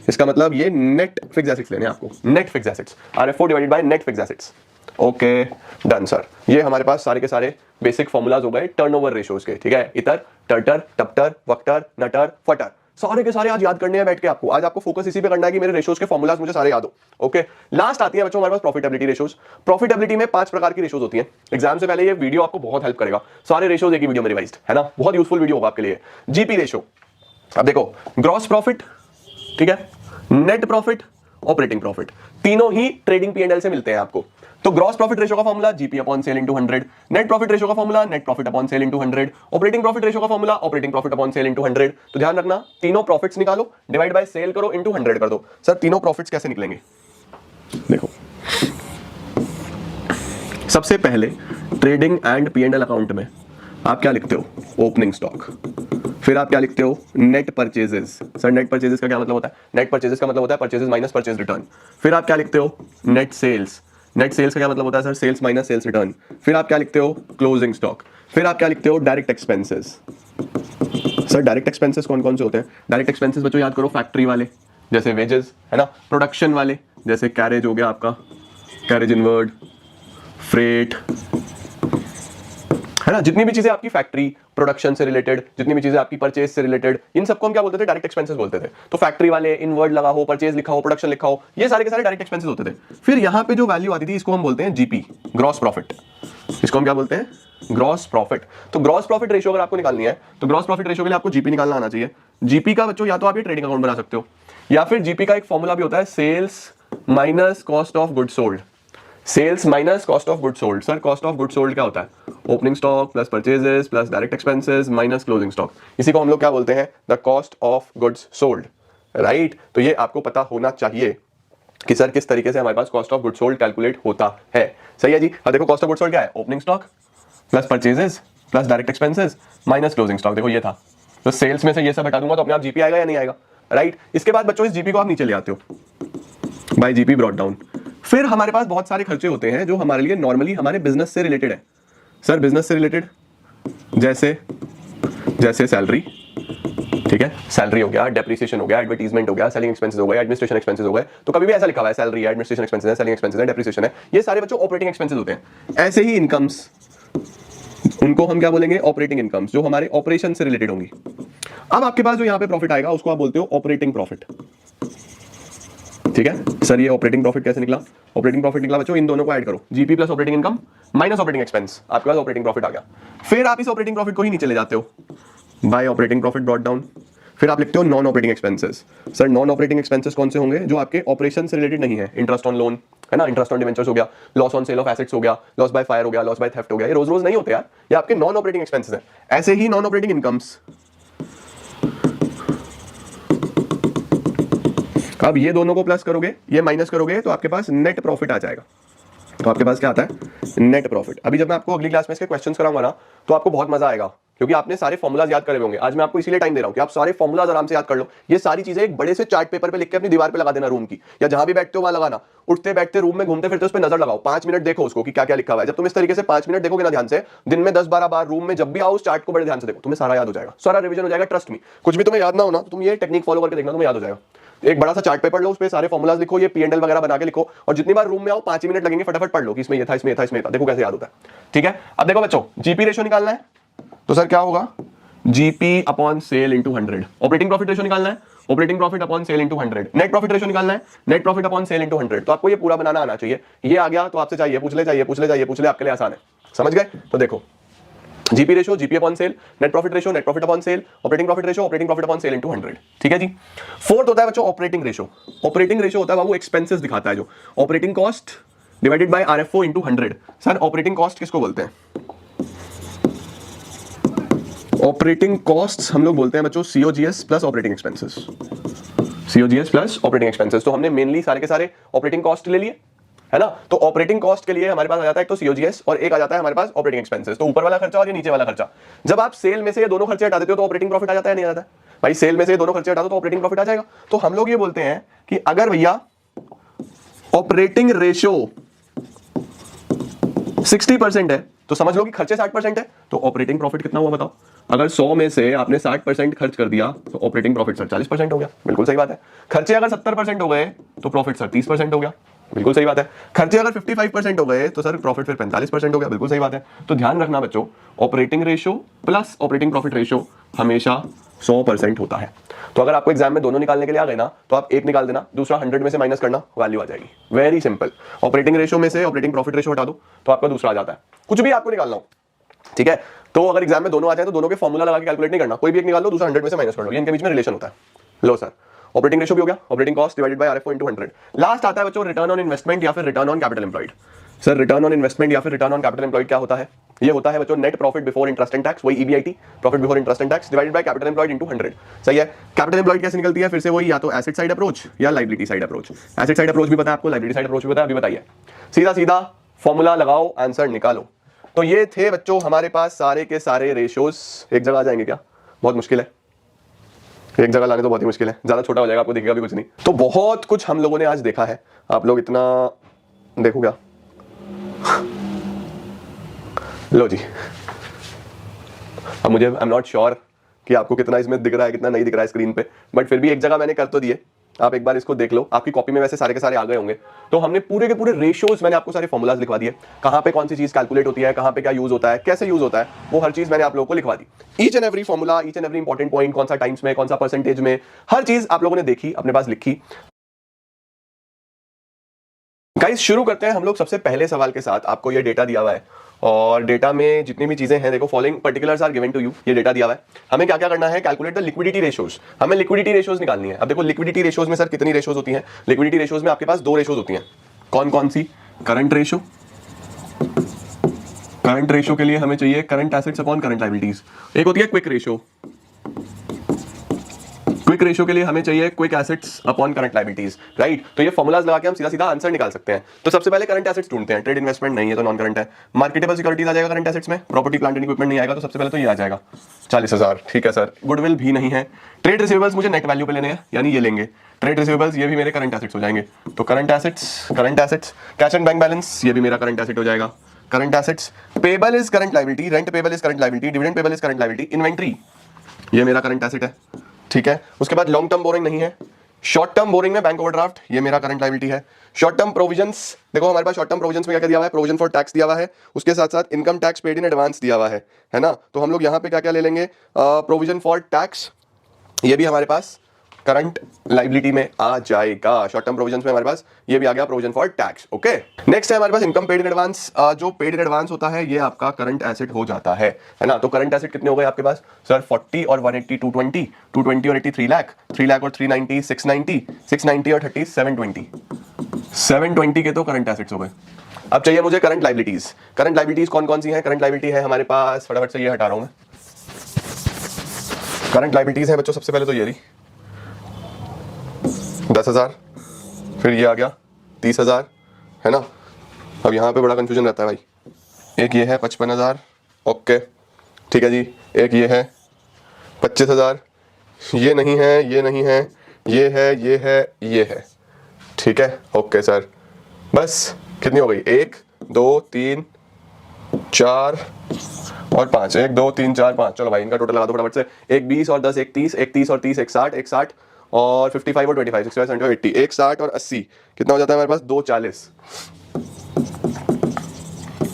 इसका मतलब ये नेट फिक्स्ड एसेट्स लेने हैं आपको, net fixed assets, RFO divided by net fixed assets. Okay done sir. ये हमारे पास सारे के सारे बेसिक फॉर्मूलाज हो गए टर्नओवर रेशियोज के, ठीक है। इतर, टर्टर, टप्टर, वक्टर, नटर, फटर, सारे के सारे आज याद करने हैं बैठ के आपको। आज आपको फोकस इसी पे करना है कि मेरे रेशियोज के फॉर्मूलाज मुझे सारे याद हो। ओके, लास्ट आती है बच्चों हमारे पास प्रॉफिटेबिलिटी रेशियोज। प्रॉफिटेबिलिटी में 5 प्रकार की रेशियोज होती हैं। एग्जाम से पहले ये वीडियो आपको बहुत हेल्प करेगा, सारे रेशियोज एक ही वीडियो में रिवाइज्ड, है ना। बहुत यूजफुल वीडियो होगा आपके लिए। जीपी रेशियो, अब देखो ग्रॉस प्रॉफिट, ठीक है, नेट प्रॉफिट, ऑपरेटिंग प्रॉफिट, तीनों ही ट्रेडिंग P&L से मिलते हैं आपको। तो ग्रॉस प्रॉफिट रेशियो का formula GP upon sale into 100, net profit ratio का formula net profit upon sale into 100, operating profit ratio का formula operating profit upon sale into 100। तो ध्यान रखना, तीनों प्रॉफिट्स निकालो, डिवाइड बाय सेल करो, इनटू 100 कर दो। सर तीनों प्रॉफिट्स कैसे निकलेंगे? देखो सबसे पहले ट्रेडिंग एंड P&L अकाउंट में आप क्या लिखते हो? Opening stock. फिर आप क्या लिखते हो? Net purchases. Sir net purchases का क्या मतलब होता है? नेट परचेजेस का मतलब होता है परचेजेस माइनस परचेज रिटर्न। फिर आप क्या लिखते हो? Net sales. नेट सेल्स का क्या मतलब होता है sir? Sales minus sales return. फिर आप क्या लिखते हो? Closing stock. फिर आप क्या लिखते हो? Direct expenses. Sir direct expenses कौन कौन से होते हैं? डायरेक्ट एक्सपेंसेस बच्चों याद करो, फैक्ट्री वाले जैसे वेजेस, है ना। प्रोडक्शन वाले जैसे कैरेज हो गया आपका, कैरेज इनवर्ड, फ्रेट, है ना। जितनी भी चीजें आपकी फैक्ट्री प्रोडक्शन से रिलेटेड, जितनी भी चीजें आपकी परचेज से रिलेटेड, इन सबको हम क्या बोलते थे, डायरेक्ट एक्सपेंसेस बोलते थे। तो फैक्ट्री वाले इन वर्ड लगा हो, परचेज लिखा हो, प्रोडक्शन लिखा हो, ये सारे के सारे डायरेक्ट एक्सपेंसेस होते थे। फिर यहाँ पे जो वैल्यू आती थी इसको हम बोलते हैं जीपी, ग्रॉस प्रॉफिट। इसको हम क्या बोलते हैं, ग्रॉस प्रॉफिट। तो ग्रॉस प्रॉफिट रेशियो अगर आपको निकालनी है तो ग्रॉस प्रॉफिट रेशियो के लिए आपको जीपी निकालना आना चाहिए। जीपी का बच्चों या तो आप ये ट्रेडिंग अकाउंट बना सकते हो, या फिर जीपी का एक फॉर्मूला भी होता है, sales minus cost of good sold. Sales minus cost of good sold. Sir cost of good sold क्या होता है, opening stock plus purchases plus direct expenses minus closing stock. इसी को हम लोग क्या बोलते हैं, the cost of goods sold, right. तो ये आपको पता होना चाहिए कि सर किस तरीके से हमारे पास cost of good sold calculate होता है। सही है जी। अब देखो कॉस्ट ऑफ गुड सोल्ड क्या है, opening stock plus purchases plus direct expenses minus closing stock. देखो ये था, तो सेल्स में से ये सब हटा दूंगा तो अपने आप जीपी आएगा या नहीं आएगा, राइट। इसके बाद बच्चों इस जीपी को आप नीचे ले आते हो, बाय जीपी ब्रॉट डाउन। फिर हमारे पास बहुत सारे खर्चे होते हैं जो हमारे लिए नॉर्मली हमारे बिजनेस से रिलेटेड है। सर बिजनेस से रिलेटेड जैसे जैसे सैलरी, ठीक है, सैलरी हो गया, डेप्रिसिएशन हो गया, एडवर्टाइजमेंट हो गया, सेलिंग एक्सपेंसेस हो गए, एडमिनिस्ट्रेशन एक्सपेंसेस हो गए। तो कभी भी ऐसा लिखा हुआ है सैलरी है, एडमिनिस्ट्रेशन एक्सपेंसेस है, सेलिंग एक्सपेंसेस है, डेप्रिसिएशन है, ये सारे बच्चों ऑपरेटिंग एक्सपेंसेस होते हैं। ऐसे ही इनकम्स, उनको हम क्या बोलेंगे, ऑपरेटिंग इनकम्स, जो हमारे ऑपरेशन से रिलेटेड होंगी। अब आपके पास जो यहाँ पे प्रॉफिट आएगा उसको आप बोलते हो ऑपरेटिंग प्रॉफिट, ठीक है। सर ये ऑपरेटिंग प्रॉफिट कैसे निकला, ऑपरेटिंग प्रॉफिट निकला बच्चों, इन दोनों को ऐड करो, GP plus operating income minus operating expense, आपके पास ऑपरेटिंग प्रॉफिट आ गया। फिर आप इस ऑपरेटिंग प्रॉफिट को ही नीचे ले जाते हो bye operating profit brought down. फिर आप लिखते हो non operating expenses. Sir non operating expenses कौन से होंगे, जो आपके ऑपरेशन से रिलेटेड नहीं है, इंटरेस्ट ऑन लोन है ना, इंटरेस्ट ऑन डिवेंचर्स हो गया, loss on sale of assets हो गया, लॉस बाय फायर हो गया, लॉस बाय थेफ्ट हो गया, ये रोज रोज नहीं होते यार, ये आपके नॉन ऑपरेटिंग एक्सपेंसेस हैं। ऐसे ही नॉन ऑपरेटिंग इनकम्स, अब ये दोनों को प्लस करोगे, ये माइनस करोगे, तो आपके पास नेट प्रॉफिट आ जाएगा। तो आपके पास क्या आता है, नेट प्रॉफिट। अभी जब मैं आपको अगली क्लास में इसके क्वेश्चंस कराऊंगा ना, तो आपको बहुत मजा आएगा, क्योंकि आपने सारे फॉर्मुलाज याद करे होंगे। आज मैं आपको इसीलिए टाइम दे रहा हूं कि आप सारे फॉर्मुलाज आराम से याद कर लो। ये सारी चीजें एक बड़े से चार्ट पेपर पे लिख के अपनी दीवार पे लगा देना, रूम की, या जहां भी बैठते हो वहां लगाना। उठते बैठते रूम में घूमते फिरते उस पर नजर लगाओ, 5 मिनट देखो उसको कि क्या क्या लिखा हुआ है। जब तुम इस तरीके से 5 मिनट देखोगे ना ध्यान से, दिन में 10-12 बार रूम में जब भी आओ उस चार्ट को बड़े ध्यान से देखो, तुम्हें सारा याद हो जाएगा, सारा रिवीजन हो जाएगा। ट्रस्ट मी, कुछ भी तुम्हें याद ना हो ना, तो तुम ये टेक्निक फॉलो करके देखना, तुम्हें याद हो जाएगा। एक बड़ा सा चार्ट पेपर लो, उस पे सारे फॉर्मुलाज लिखो, ये P&L वगैरह बना के लिखो, और जितनी बार रूम में आओ 5 मिनट लगेंगे, फटाफट पढ़ लो कि इसमें ये था, इसमें ये था, इसमें था, देखो कैसे याद होता है, ठीक है। अब देखो बच्चों, जीपी रेशियो निकालना है, तो सर क्या होगा, GP upon sale into 100। Operating profit ratio निकालना है, operating profit upon sale into 100। Net profit ratio निकालना है, net profit upon sale into 100। तो आपको ये पूरा बनाना आना चाहिए। ये आ गया तो आपसे चाहिए पूछ ले, चाहिए पूछ ले, चाहिए पूछ ले, आपके लिए आसान है, समझ गए। तो देखो GP ratio, GP upon sale, net profit ratio, net profit upon sale, operating profit ratio, operating profit upon sale into 100, ठीक है जी। फोर्थ होता है बच्चों ऑपरेटिंग रेशियो। ऑपरेटिंग रेशियो होता है बाबू एक्सपेंसेस दिखाता है, जो operating cost divided by RFO into 100। Sir operating cost किसको बोलते हैं, ऑपरेटिंग कॉस्ट हम लोग बोलते हैं बच्चों COGS plus operating expenses, COGS plus operating expenses. तो हमने मेनली सारे के सारे ऑपरेटिंग कॉस्ट ले लिए, है ना। तो ऑपरेटिंग कॉस्ट के लिए हमारे पास आ जाता है एक तो सीओजीएस और एक आ जाता है हमारे पास ऑपरेटिंग एक्सपेंसेस। तो ऊपर वाला खर्चा और ये नीचे वाला खर्चा। जब आप सेल में से ये दोनों खर्चे हटा देते हो तो ऑपरेटिंग प्रॉफिट आ जाता है, नहीं आ जाता है भाई। सेल में से ये दोनों खर्चे हटा दो तो ऑपरेटिंग प्रॉफिट आ जाएगा। तो हम लोग ये बोलते हैं कि अगर भैया ऑपरेटिंग रेशियो 60% है तो समझ लो कि खर्चे 60% है, तो ऑपरेटिंग प्रॉफिट कितना हुआ बताओ। अगर 100 में से आपने 60% खर्च कर दिया तो ऑपरेटिंग प्रॉफिट सर 40% हो गया, बिल्कुल सही बात है। खर्चे अगर 70% हो गए तो प्रॉफिट सर 30% हो गया, बिल्कुल सही बात है। खर्चे अगर 55% हो गए तो सर प्रॉफिट फिर 45% हो गया, बिल्कुल सही बात है। तो ध्यान रखना बच्चों, operating ratio plus operating profit ratio हमेशा 100% होता है। तो अगर आपको एग्जाम में दोनों निकालने के लिए आ गए ना, तो आप एक निकाल देना, दूसरा 100 में से माइनस करना, वैल्यू आ जाएगी। Very simple. ऑपरेटिंग रेशियो में से ऑपरेटिंग प्रॉफिट रेशियो हटा दो तो आपका दूसरा आ जाता है। कुछ भी आपको निकालना हो, ठीक है। तो अगर एग्जाम में दोनों आ जाए तो दोनों के फॉर्मूला लगा के कैलकुलेट नहीं करना, कोई भी एक निकाल लो, दूसरा 100 में से माइनस कर लो, ये इनके बीच में रिलेशन होता है। लो सर, ऑपरेटिंग रेशियो भी हो गया, operating cost divided by RFO into 100। Last आता है बच्चों रिटर्न ऑन इन्वेस्टमेंट या फिर return on capital employed. Sir return on investment या फिर रिटर्न ऑन कैपिटल एम्प्लॉयड क्या होता है, ये होता है बच्चों net profit before interest and tax, वही EBIT, profit before interest and tax divided by capital employed into 100। सही है। कैपिटल एम्प्लॉयड कैसे निकलती है, फिर से वही, या तो एसेट साइड अप्रोच या liability side approach. Asset side approach भी पता है आपको, लायबिलिटी साइड अप्रोच भी पता है, अभी बताइए। सीधा सीधा फॉर्मूला लगाओ, आंसर निकालो। तो ये थे बच्चों हमारे पास सारे के सारे रेशियोज। एक जगह आ जाएंगे क्या, बहुत मुश्किल है, एक जगह लाने तो बहुत ही मुश्किल है, ज्यादा छोटा हो जाएगा, आपको दिखेगा भी कुछ नहीं। तो बहुत कुछ हम लोगों ने आज देखा है, आप लोग इतना देखो क्या। लो जी, अब मुझे आई एम नॉट श्योर कि आपको कितना इसमें दिख रहा है कितना नहीं दिख रहा है स्क्रीन पे, बट फिर भी एक जगह मैंने कर तो दिए। आप एक बार इसको देख लो, आपकी कॉपी में वैसे सारे के सारे आ गए होंगे। तो हमने पूरे के पूरे रेशियोज, मैंने आपको सारे फॉर्मूलाज लिखवा दिए, कहां पे कौन सी चीज कैलकुलेट होती है, कहां पे क्या यूज होता है, कैसे यूज होता है, वो हर चीज मैंने आप लोगों को लिखवा दी। Each and every formula, each and every important point, कौन सा टाइम्स में, कौन सा परसेंटेज में, हर चीज आप लोगों ने देखी, अपने पास लिखी। गाइस शुरू करते हैं हम लोग सबसे पहले सवाल के साथ। आपको ये डेटा दिया हुआ है और डेटा में जितनी भी चीजें हैं, देखो following particulars are given to you, ये डेटा दिया हुआ है। हमें क्या क्या करना है, कैलकुलेट द लिक्विडिटी रेशियोज। हमें लिक्विडिटी रेशियोज निकालनी है। अब देखो लिक्विडिटी रेशियोज में सर कितनी रेशियोज होती हैं? लिक्विडिटी रेशियोज में आपके पास दो रेशियोज होती हैं। कौन कौन सी? करंट रेशियो, करंट रेशियो के लिए हमें चाहिए current assets upon current liabilities. एक होती है क्विक रेशियो, क्विक रेशियो के लिए हमें चाहिए quick assets upon current liabilities, right. तो ये फॉर्मुलाज लगा के हम सीधा सीधा आंसर निकाल सकते हैं। तो सबसे पहले करंट एसेट्स ढूंढते हैं। ट्रेड इन्वेस्टमेंट नहीं है तो नॉन करंट है। मार्केटेबल सिक्योरिटीज आ जाएगा करंट एसेट्स में। प्रॉपर्टी प्लांट एंड इक्विपमेंट नहीं आएगा, तो सबसे पहले तो ये आ जाएगा 40,000, ठीक है सर। गुडविल भी नहीं है। ट्रेड रिसीवेबल्स मुझे नेट वैल्यू पे लेने हैं, यानी ये लेंगे। ट्रेड रिसीवेबल्स ये भी मेरे करंट एसेट्स हो जाएंगे। तो current assets, cash and bank balance ये भी मेरा करंट एसेट हो जाएगा। Current assets, payable is current liability, rent payable is current liability, dividend payable is current liability, inventory ये मेरा करंट एसेट है, ठीक है। उसके बाद लॉन्ग टर्म बोरिंग नहीं है। शॉर्ट टर्म बोरिंग में बैंक ओवरड्राफ्ट ये मेरा करंट लायबिलिटी है। शॉर्ट टर्म प्रोविजंस, देखो हमारे पास शॉर्ट टर्म प्रोविजंस में क्या दिया हुआ है, प्रोविजन फॉर टैक्स दिया हुआ है, उसके साथ साथ income tax paid in advance दिया हुआ है ना। तो हम लोग यहाँ पे क्या क्या ले लेंगे, प्रोविजन फॉर टैक्स ये भी हमारे पास करंट लायबिलिटी में आ जाएगा। शॉर्ट टर्म प्रोविजंस में हमारे पास ये भी आ गया, provision for tax, okay. Next है हमारे पास इनकम पेड इन एडवांस। जो पेड इन एडवांस होता है ये आपका करंट एसेट हो जाता है ना। तो करंट एसेट कितने हो गए आपके पास सर? 40 और 180 220, 220 और 80 3 लाख, 3 लाख और 390 690, 690 और 30 720, 720 के तो करंट एसेट्स हो गए। अब चाहिए मुझे करंट लायबिलिटीज। करंट लायबिलिटीज कौन कौन सी हैं? करंट लायबिलिटी है हमारे पास, फटाफट से ये हटा रहा हूं मैं। करंट लायबिलिटीज है बच्चों, सबसे पहले तो ये रही 10,000, फिर ये आ गया 30,000, है ना। अब यहाँ पे बड़ा कंफ्यूजन रहता है भाई। एक ये है 55,000, ओके ठीक है जी। एक ये है 25,000, ये नहीं है, ये नहीं है, ये है, ये है, ये है, ठीक है, ओके सर। बस कितनी हो गई? 1 2 3 4 और 5, 1 2 3 4 5। चलो भाई इनका टोटल लगा दो फटाफट से। एक 20 और 10 एक 30, एक 30 और 30 एक 60, एक 60 और 55 और 25, 65 70 और 80, एक 60 और 80, कितना हो जाता है हमारे पास? 240।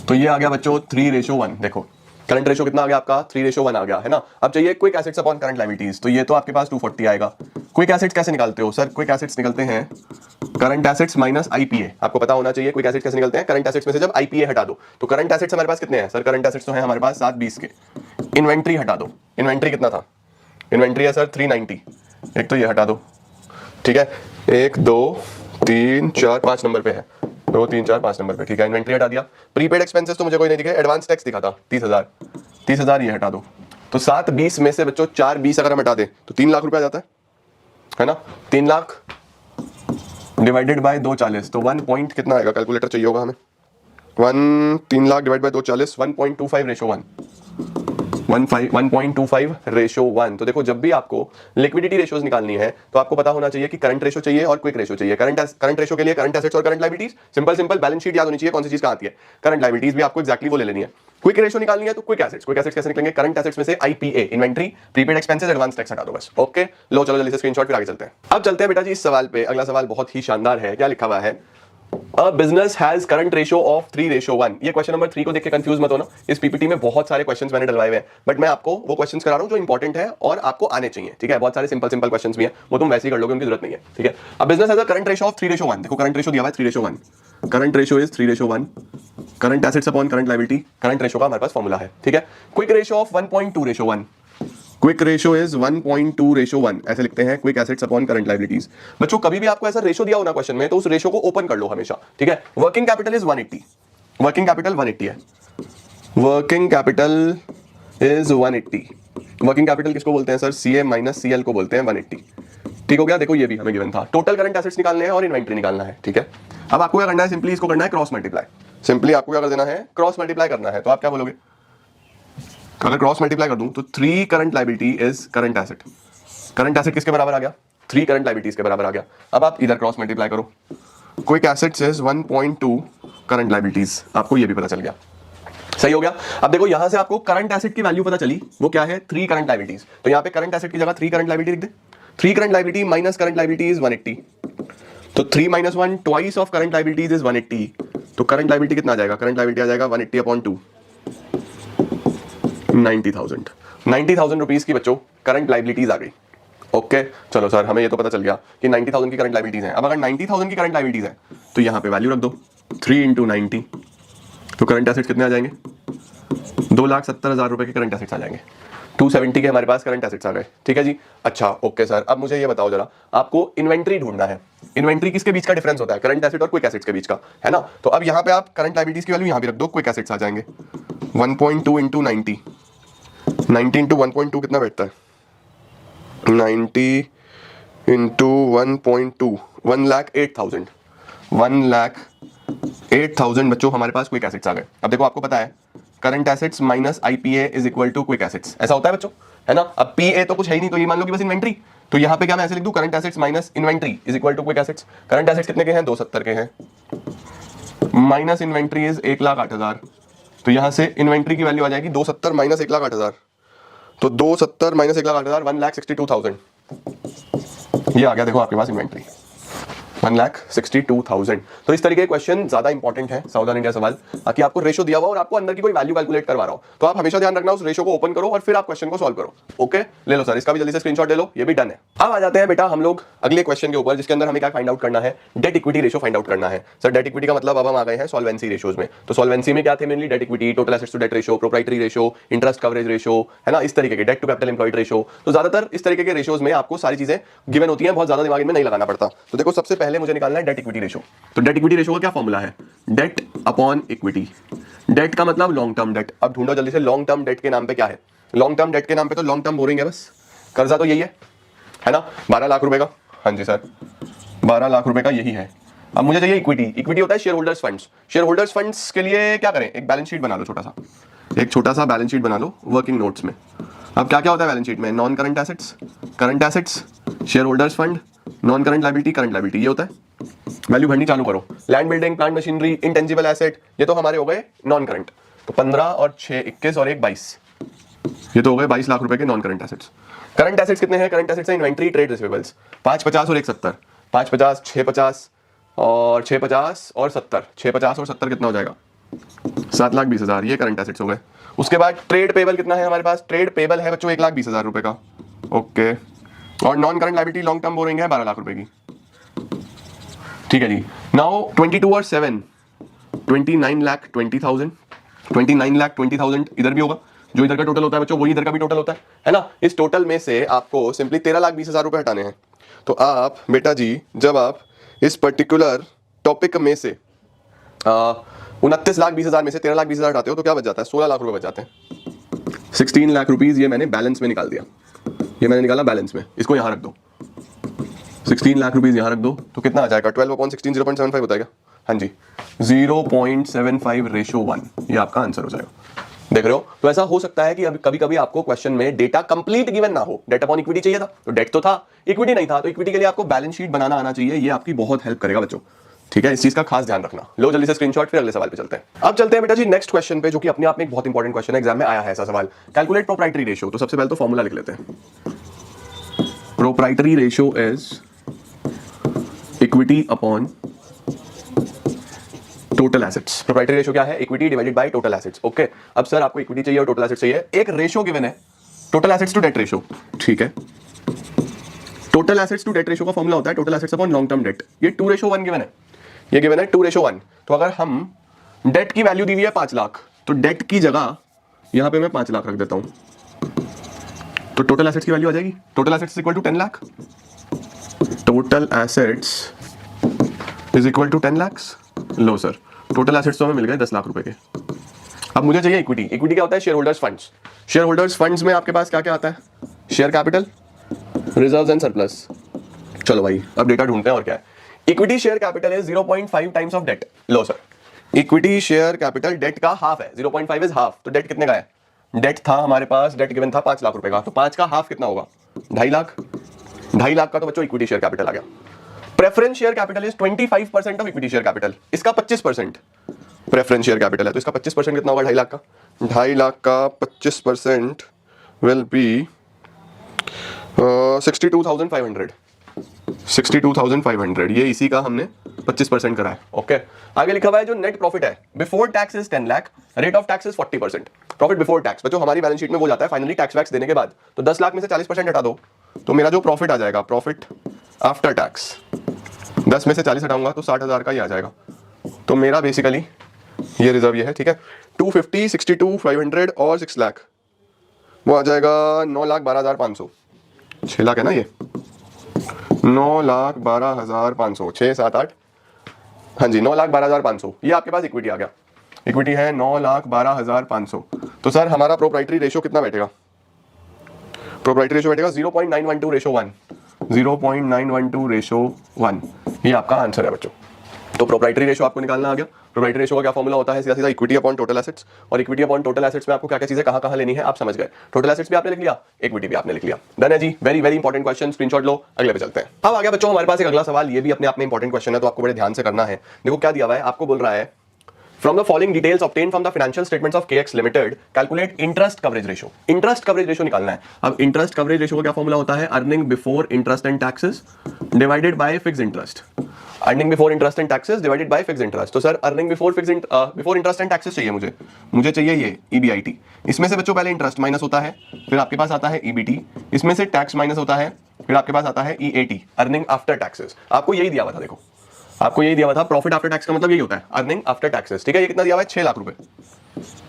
तो ये आ गया बच्चों 3:1। देखो करंट रेशो कितना आ गया आपका? 3:1 आ गया, है ना। अब चाहिए quick assets upon current liabilities, तो ये तो आपके पास 240 आएगा। क्विक एसेट्स कैसे निकालते हो सर? क्विक एसेट्स निकलते हैं करंट एसेट्स माइनस आईपीए। आपको पता होना चाहिए क्विक एसेट्स कैसे निकलते हैं। करंट एसेट्स में से जब आईपीए हटा दो तो करंट एसेट्स हमारे पास कितने हैं सर? करंट एसेट्स तो हैं हमारे पास 720 के। इन्वेंट्री हटा दो, इन्वेंट्री कितना था? इन्वेंट्री है सर 390, एक तो ये हटा दो, ठीक है। 1 2 3 4 5 नंबर पे है, 2 3 4 5 नंबर पे, ठीक है। इन्वेंट्री हटा दिया। प्रीपेड एक्सपेंसेस तो मुझे कोई नहीं दिखे। एडवांस टैक्स दिखा था 30,000, 30,000 ये हटा दो। तो 720 में से बच्चों 420 अगर हम हटा दें तो 3 लाख रुपए आ जाता है ना। 3 लाख डिवाइडेड बाय 240, तो 1 पॉइंट कितना आएगा? कैलकुलेटर चाहिए होगा हमें। 3 लाख डिवाइड बाय 240, 1.25:1, 1.25:1। तो देखो जब भी आपको लिक्विडिटी रेशियोज निकालनी है तो आपको पता होना चाहिए कि करंट रेशो चाहिए और क्विक रेशो चाहिए। करंट रेशो के लिए करंट एसेट्स और current liabilities, simple balance sheet याद होनी चाहिए कौन सी चीज कहां आती है। करंट लायबिलिटीज भी आपको एक्जैक्टली वो ले लेनी है। क्विक रेशो निकालनी है तो क्विक एसेट्स कैसे निकलेंगे? करंट एसेट्स में से IPA, inventory, prepaid expenses, advance tax हटा दो बस, ओके। लो चलो जल्दी से स्क्रीनशॉट, फिर आगे चलते हैं। अब चलते हैं बेटा जी इस सवाल पे। अगला सवाल बहुत ही शानदार है। क्या लिखा हुआ है? A business has current ratio of 3:1। ये क्वेश्चन नंबर 3 को देख के कंफ्यूज मत होना। इस पीपीटी में बहुत सारे क्वेश्चंस मैंने डलवाए हुए हैं, बट मैं आपको वो क्वेश्चंस करा रहा हूं जो इंपॉर्टेंट है और आपको आने चाहिए, ठीक है। बहुत सारे सिंपल क्वेश्चंस भी हैं, वो तुम वैसे ही कर लोगे, उनकी जरूरत नहीं है, ठीक है। अब business has a current ratio of 3:1। देखो करंट रेशियो दिया हुआ है 3:1, current ratio is 3:1। Current assets upon current liability, current ratio का हमारे पास फॉर्मूला है, ठीक है। Quick ratio of 1.2:1, quick ratio is 1.2:1, ऐसे लिखते हैं quick assets upon current liabilities. बच्चों कभी भी आपको ऐसा रेशियो दिया हो ना क्वेश्चन में, तो उस रेशियो को ओपन कर लो हमेशा, ठीक है। Working capital is 180, working capital 180 है, working capital is 180। Working capital किसको बोलते हैं सर? सीए माइनस सीएल को बोलते हैं 180, ठीक हो गया। देखो ये भी हमें गिवन था। टोटल करंट एसेट्स निकालने हैं और इन्वेंट्री निकालना है, ठीक है। अब आपको क्या करना है? सिंपली इसको करना है क्रॉस मल्टीप्लाई। सिंपली आपको क्या कर देना है? क्रॉस मल्टीप्लाई करना है। तो आप क्या बोलोगे? अगर क्रॉस मल्टीप्लाई कर दूं तो 3 current liability is current asset. Current asset किसके बराबर आ गया? 3 करंट लायबिलिटीज के बराबर आ गया। अब आप इधर क्रॉस मल्टीप्लाई करो, quick assets is 1.2 current liabilities, आपको ये भी पता चल गया, सही हो गया। अब देखो यहां से आपको करंट एसेट की वैल्यू पता चली, वो क्या है? 3 करंट लायबिलिटीज। तो यहां पे करंट एसेट की जगह 3 करंट लायबिलिटी लिख दे। 3 current liability minus current liability is 180, तो 3 - 1 twice of current liabilities is 180, तो करंट लाइबिलिटी कितना आ जाएगा, करंट लाइबिलिटी आ जाएगा 180/2, 90,000 रुपीज की बच्चों करंट लाइबिलिटीज आ गई। ओके चलो सर, हमें ये तो पता चल गया कि 90,000 की करंट लाइबिलिटीज हैं। अब अगर 90,000 की करंट लाइबिलिटीज है तो यहां पे वैल्यू रख दो 3 × 90, तो करंट एसेट्स कितने आ जाएंगे, 2,70,000 रुपए के करंट एसेट्स आ जाएंगे। 270 के हमारे पास करंट एसेट्स आ गए। ठीक है जी। अच्छा ओके सर, अब मुझे ये बताओ जरा, आपको इन्वेंट्री ढूंढना है। इन्वेंट्री किसके बीच का डिफरेंस होता है, करंट एसेट और क्विक एसेट्स के बीच का, है ना। तो अब यहाँ पे आप करंट लाइबिलिटीज की वैल्यू यहाँ भी रख दो, क्विक एसेट्स आ जाएंगे 1.2 × 90, 90 × 1.2 कितना बैठता है, 90 × 1.2 1,08,000, 1,08,000 बच्चों हमारे पास क्विक एसेट्स आ गए। अब देखो आपको पता है current assets minus IPA is equal to quick assets, ऐसा होता है बच्चों, है ना। अब पीए तो कुछ है ही नहीं, तो ये मान लो कि बस इन्वेंट्री, तो यहाँ पे क्या मैं ऐसे लिख दूं, current assets minus inventory is equal to quick assets. Current assets कितने के हैं, 270 के हैं, माइनस इन्वेंट्री इज 1,08,000, तो यहाँ से इन्वेंट्री की वैल्यू आ जाएगी 270 माइनस 1,08,000, तो 270 माइनस 1,08,000 1,62,000, ये आ गया देखो आपके पास इन्वेंट्री 1,62,000। तो इस तरीके के क्वेश्चन ज्यादा इंपॉर्टेंट है साउदर्न इंडिया सवाल, ताकि आपको रेशो दिया हुआ और आपको अंदर की कोई वैल्यू कैलकुलेट करवा रहा हो, तो आप हमेशा ध्यान रखना उस रेशो को ओपन करो और फिर आप क्वेश्चन को सॉल्व करो। ओके ले लो सर, इसका भी जल्दी से स्क्रीनशॉट ले लो, ये भी डन है। अब आ जाते हैं बेटा हम लोग अगले क्वेश्चन के ऊपर, जिसके अंदर हमें क्या फाइंड आउट करना है, debt equity ratio find out करना है। सर डेट इक्विटी का मतलब अब हम आ गए हैं सॉल्वेंसी रेशोज में। तो सॉल्वेंसी में क्या थे mainly, debt equity, total assets to debt ratio, proprietary ratio, interest coverage ratio, है ना, इस तरीके के, debt to capital employed ratio. तो ज्यादातर इस तरीके के रेशोज में आपको सारी चीजें गिवन होती हैं, बहुत ज्यादा दिमाग में नहीं लगाना पड़ता। तो देखो सबसे पहले मुझे निकालना है डेट इक्विटी रेशो। तो डेट इक्विटी रेशो का क्या फॉर्मूला है, डेट अपॉन इक्विटी। डेट का मतलब लॉन्ग टर्म डेट। अब ढूंढो जल्दी से लॉन्ग टर्म डेट के नाम पे क्या है, लॉन्ग टर्म डेट के नाम पे तो लॉन्ग टर्म बोरिंग है, बस कर्जा तो यही है ना, 12 लाख रुपए का। हाँ जी सर, 12 लाख रुपए का यही है। अब मुझे चाहिए इक्विटी। इक्विटी होता है share holders funds. Share holders funds के लिए क्या करें, एक बैलेंस शीट बना लो, एक छोटा सा बैलेंस शीट बना लो वर्किंग नोट्स में। अब क्या क्या होता है बैलेंस शीट में, non current assets, current assets, share holders fund, non current liability, current liability, ये होता है। वैल्यू भरनी चालू करो। Land building, plant machinery, intangible asset, ये तो हमारे हो गए नॉन करंट। तो 15 और 6 21 और 1 22, ये तो हो गए 22 लाख रुपए के non current assets. Current assets कितने हैं, करंट एसेट्स है इन्वेंट्री, ट्रेड रिसीवेबल्स, 550 और 170, 550 650 और 650 और 70, 650 और 70 कितना हो जाएगा, 7,20,000, ये करंट एसेट्स हो गए। उसके बाद ट्रेड पेबल कितना है हमारे पास, ट्रेड पेबल है बच्चों 1,20,000 रुपए का। ओके, और non current liability long term borrowing है 12 लाख रुपए की। ठीक है जी। नाउ 22 और 7 29,20,000, 29,20,000 इधर भी होगा, जो इधर का टोटल होता है बच्चों वही इधर का भी टोटल होता है ना। इस टोटल में से आपको सिंपली 13,20,000 रुपए हटाने हैं। तो आप बेटा जी जब आप इस पर्टिकुलर टॉपिक में से 29,20,000 में से 13,20,000 हटाते हो तो क्या बच जाता है, 16 लाख रुपए बच जाते हैं। 16 लाख रुपीज ये मैंने बैलेंस में निकाल दिया, ये मैंने निकाला बैलेंस में, इसको यहां रख दो। 16 लाख रुपीज यहां रख दो तो कितना आ जाएगा, 12/16 0.75 होता है। हाँ जी, 0.75 रेशो 1, ये आपका आंसर हो जाएगा। देख रहे हो, तो ऐसा हो सकता है कि अभी कभी कभी आपको क्वेश्चन में डेटा कंप्लीट गिवन ना हो। डेट अपॉन इक्विटी चाहिए था तो डेट तो था, इक्विटी नहीं था, तो इक्विटी के लिए आपको बैलेंस शीट बनाना आना चाहिए, ये आपकी बहुत हेल्प करेगा बच्चों। ठीक है, इस चीज का खास ध्यान रखना। लो जल्दी से स्क्रीनशॉट, फिर अगले सवाल पे चलते हैं। अब चलते हैं बेटा जी नेक्स्ट क्वेश्चन पे, जो कि अपने आप में एक बहुत इंपॉर्टेंट क्वेश्चन है, एग्जाम में आया है ऐसा सवाल। Calculate proprietary ratio. तो सबसे पहले तो फॉर्मूला लिख लेते हैं। Proprietary ratio is equity upon total assets. Proprietary ratio क्या है, equity divided by total assets. Okay, अब सर आपको इक्विटी चाहिए और टोटल एसेट्स चाहिए, एक रेशियो गिवन है total assets to debt ratio. ठीक है, total assets to debt ratio का फॉर्मूला होता है total assets upon long term debt. ये 2:1 गिवन है, ये गिवन है 2:1। तो अगर हम डेट की वैल्यू दी हुई है 5 लाख, तो डेट की जगह यहां पे मैं 5 लाख रख देता हूं, तो टोटल एसेट्स की वैल्यू आ जाएगी, total assets equal to 10 lakh. Total assets is equal to 10 lakh. लो सर, टोटल एसेट्स तो हमें मिल गए 10 लाख रुपए के। अब मुझे चाहिए इक्विटी। इक्विटी क्या होता है, share holders funds. Share holders funds में आपके पास क्या क्या आता है, share capital, reserves and surplus. चलो भाई अब डेटा ढूंढते हैं और क्या है। इक्विटी शेयर कैपिटल है 0.5 टाइम्स ऑफ डेट। लो sir, equity share capital debt का हाफ है, 0.5 इज हाफ। तो डेट कितने का है, डेट था हमारे पास, डेट गिवन था 5 लाख रुपए का, तो 5 का हाफ कितना होगा, 2.5 लाख। 2.5 लाख का तो बच्चों इक्विटी शेयर कैपिटल आ गया। Preference share capital is 25% of equity share capital, इसका 25% प्रेफरेंस शेयर कैपिटल है, तो इसका 25% कितना होगा, 2.5 लाख का। 2.5 लाख का 25% विल बी 62,500 62,500 ये इसी का हमने 25% करा है। ओके, आगे लिखा हुआ है जो नेट प्रॉफिट है before tax is 10 lakh, rate of tax is 40%। Profit before tax बच्चों हमारी बैलेंस शीट में वो जाता है फाइनली टैक्स वैक्स देने के बाद, तो 10 लाख में से 40% हटा दो तो मेरा जो प्रॉफिट आ जाएगा, प्रॉफिट आफ्टर टैक्स 10 में से 40 हटाऊंगा तो 60,000 का ही आ जाएगा। तो मेरा बेसिकली ये रिजर्व ये है, ठीक है। 250, 62,500 और 6 लाख वो आ जाएगा 9,12,500। 6 लाख है ना ये, 9,12,500, 6, 7, 8, हाँ जी 9,12,500 ये आपके पास इक्विटी आ गया। इक्विटी है 9,12,500। तो सर हमारा प्रोप्राइटरी रेशियो कितना बैठेगा? प्रोप्राइटरी रेशियो बैठेगा 0.912 रेशो 1, 0.912 रेशो 1, ये आपका आंसर है बच्चों। तो प्रोप्राइटरी रेशियो आपको निकालना आ गया। प्रोप्राइटरी रेशियो का क्या फॉर्मूला होता है? सीधा सीधा इक्विटी अपॉन टोटल एसेट्स, और इक्विटी अपॉन टोटल एसेट्स में आपको क्या क्या चीजें कहां कहां लेनी है आप समझ गए। टोटल एसेट्स भी आपने लिख लिया, इक्विटी भी आपने लिख लिया, डन है जी। Very very important question, screenshot लो, अगले पे चलते हैं। अब आ गया बच्चों हमारे पास एक अगला सवाल, ये भी अपने आप में इंपॉर्टेंट क्वेश्चन है तो आपको बड़े ध्यान से करना है। देखो क्या दिया हुआ है, आपको बोल रहा है From the following details obtained from the financial statements of KX Limited, calculate interest coverage ratio. Interest coverage ratio निकालना है। अब interest coverage ratio का क्या फॉर्मूला होता है? Earning before interest and taxes divided by fixed interest. Earning before interest and taxes divided by fixed interest. तो sir earning before before interest and taxes चाहिए मुझे चाहिए ये EBIT। इसमें से बच्चों पहले इंटरेस्ट माइनस होता है, फिर आपके पास आता है EBT, इसमें से टैक्स माइनस होता है, फिर आपके पास आता है EAT, अर्निंग आफ्टर टैक्सेस। आपको यही दिया हुआ था, देखो आपको यही दिया हुआ था, प्रॉफिट आफ्टर टैक्स का मतलब यही होता है, अर्निंग आफ्टर टैक्सेस, ठीक है। ये कितना दिया हुआ है? 6 लाख रुपए,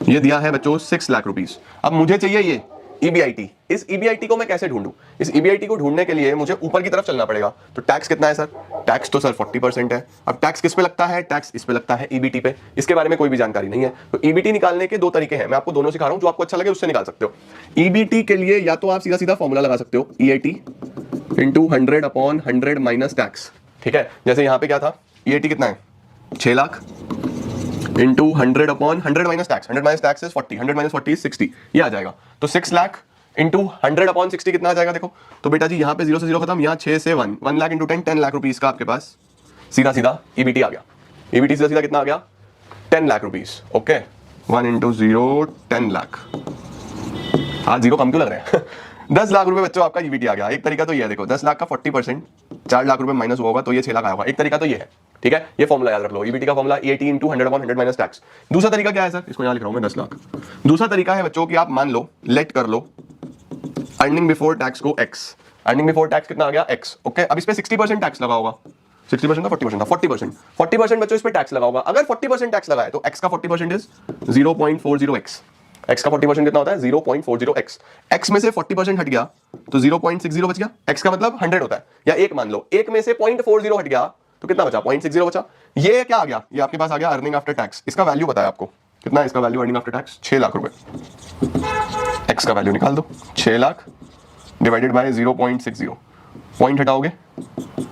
ये दिया है बच्चों 6 लाख रुपीस। अब मुझे चाहिए ये EBIT। इस EBIT को मैं कैसे ढूंढूं? इस EBIT को ढूंढने के लिए मुझे ऊपर की तरफ चलना पड़ेगा। तो टैक्स कितना है सर? टैक्स तो सर 40% है। अब टैक्स किस पे लगता है? टैक्स इस पे लगता है, EBT पे। इसके बारे में कोई भी जानकारी नहीं है। तो EBT निकालने के दो तरीके हैं, मैं आपको दोनों सिखा रहा हूं, जो आपको अच्छा लगे उससे निकाल सकते हो। EBT के लिए या तो आप सीधा सीधा फॉर्मूला लगा सकते हो, EAT इंटू 100/100 माइनस टैक्स, ठीक है। जैसे यहाँ पे क्या था, EAT कितना है? 6 lakh into 100/100 minus tax, 100 minus tax is 40, 100 minus 40 is 60, ये आ जाएगा। तो 6 लाख इंटू 100/60 कितना आ जाएगा? देखो तो बेटा जी यहाँ पे 0 से 0 खत्म, यहाँ 6 से 1 लाख इंटू 10 लाख रुपीज का आपके पास सीधा सीधा EBT आ गया। EBT सीधा सीधा कितना आ गया? 10 lakh rupees. Okay, 1 into 0 10 lakh, हाँ 0 कम क्यों लग रहे हैं 10 लाख रुपए बच्चों आपका EBT आ गया। एक तरीका तो ये है, देखो 10 लाख का 40% 4 लाख रुपए माइनस हुआ होगा तो ये 6 लाख आया होगा। एक तरीका तो ये है, ठीक है, ये फॉर्मूला याद रख लो, EBT का formula EAT into 100/100 minus tax. दूसरा तरीका क्या है सर? इसको यहाँ लिख रहा हूँ मैं 10 लाख। दूसरा तरीका है बच्चों कि आप मान लो, लेट कर लो अर्निंग बिफोर टैक्स को X, अर्निंग बिफोर टैक्स कितना आ गया? X। ओके, अब इस पे 60% टैक्स लगा होगा, 60% था 40% था, 40% बच्चों इस पे टैक्स लगा होगा। अगर 40% टैक्स लगा है तो X का 40% इज 0.40X। X का 40% कितना होता है? 0.40X। X में से 40% हट गया तो 0.60 बच गया। X का मतलब 100 होता है, या 1 मान लो, 1 में से 0.40 हट गया तो कितना बचा? 0.60 बचा। ये क्या आ गया? ये आपके पास आ गया अर्निंग आफ्टर टैक्स। इसका वैल्यू बताया आपको कितना है? इसका value earning after tax 6 lakh रुपए। X का वैल्यू निकाल दो, 6 लाख डिवाइडेड बाय 0.60, पॉइंट हटाओगे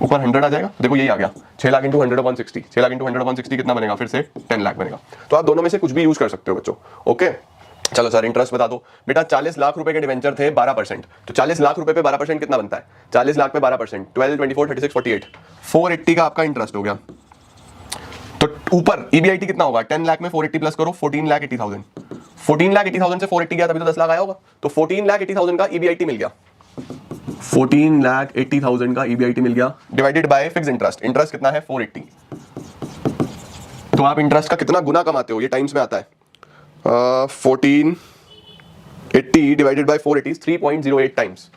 ऊपर 100 आ जाएगा। देखो यही आ गया, 6 लाख इंटू 100/60, 6 लाख इंटू 100/60 कितना बनेगा? फिर से 10 लाख बनेगा। तो आप दोनों में से कुछ भी यूज कर सकते हो बच्चों। ओके, चलो सर इंटरेस्ट बता दो। बेटा 40 लाख रुपए के डिवेंचर थे 12%, तो 40 लाख रुपए पे 12% कितना बनता है? 40 लाख पे 12%, 12, 24, 36, 48, 480 का आपका इंटरेस्ट हो गया। तो ऊपर EBIT कितना होगा? 10 लाख में 480 प्लस करो, 14,80,000। 14,80,000 से 480 गया तभी तो 10 लाख आया होगा। तो 14,80,000 का EBIT मिल गया, 14,80,000 का EBIT मिल गया, divided by fix interest. Interest कितना है? 480। तो आप इंटरेस्ट का कितना गुना कमाते हो? ये टाइम्स में आता है, 1480 डिवाइडेड बाय 480 3.08 टाइम्स,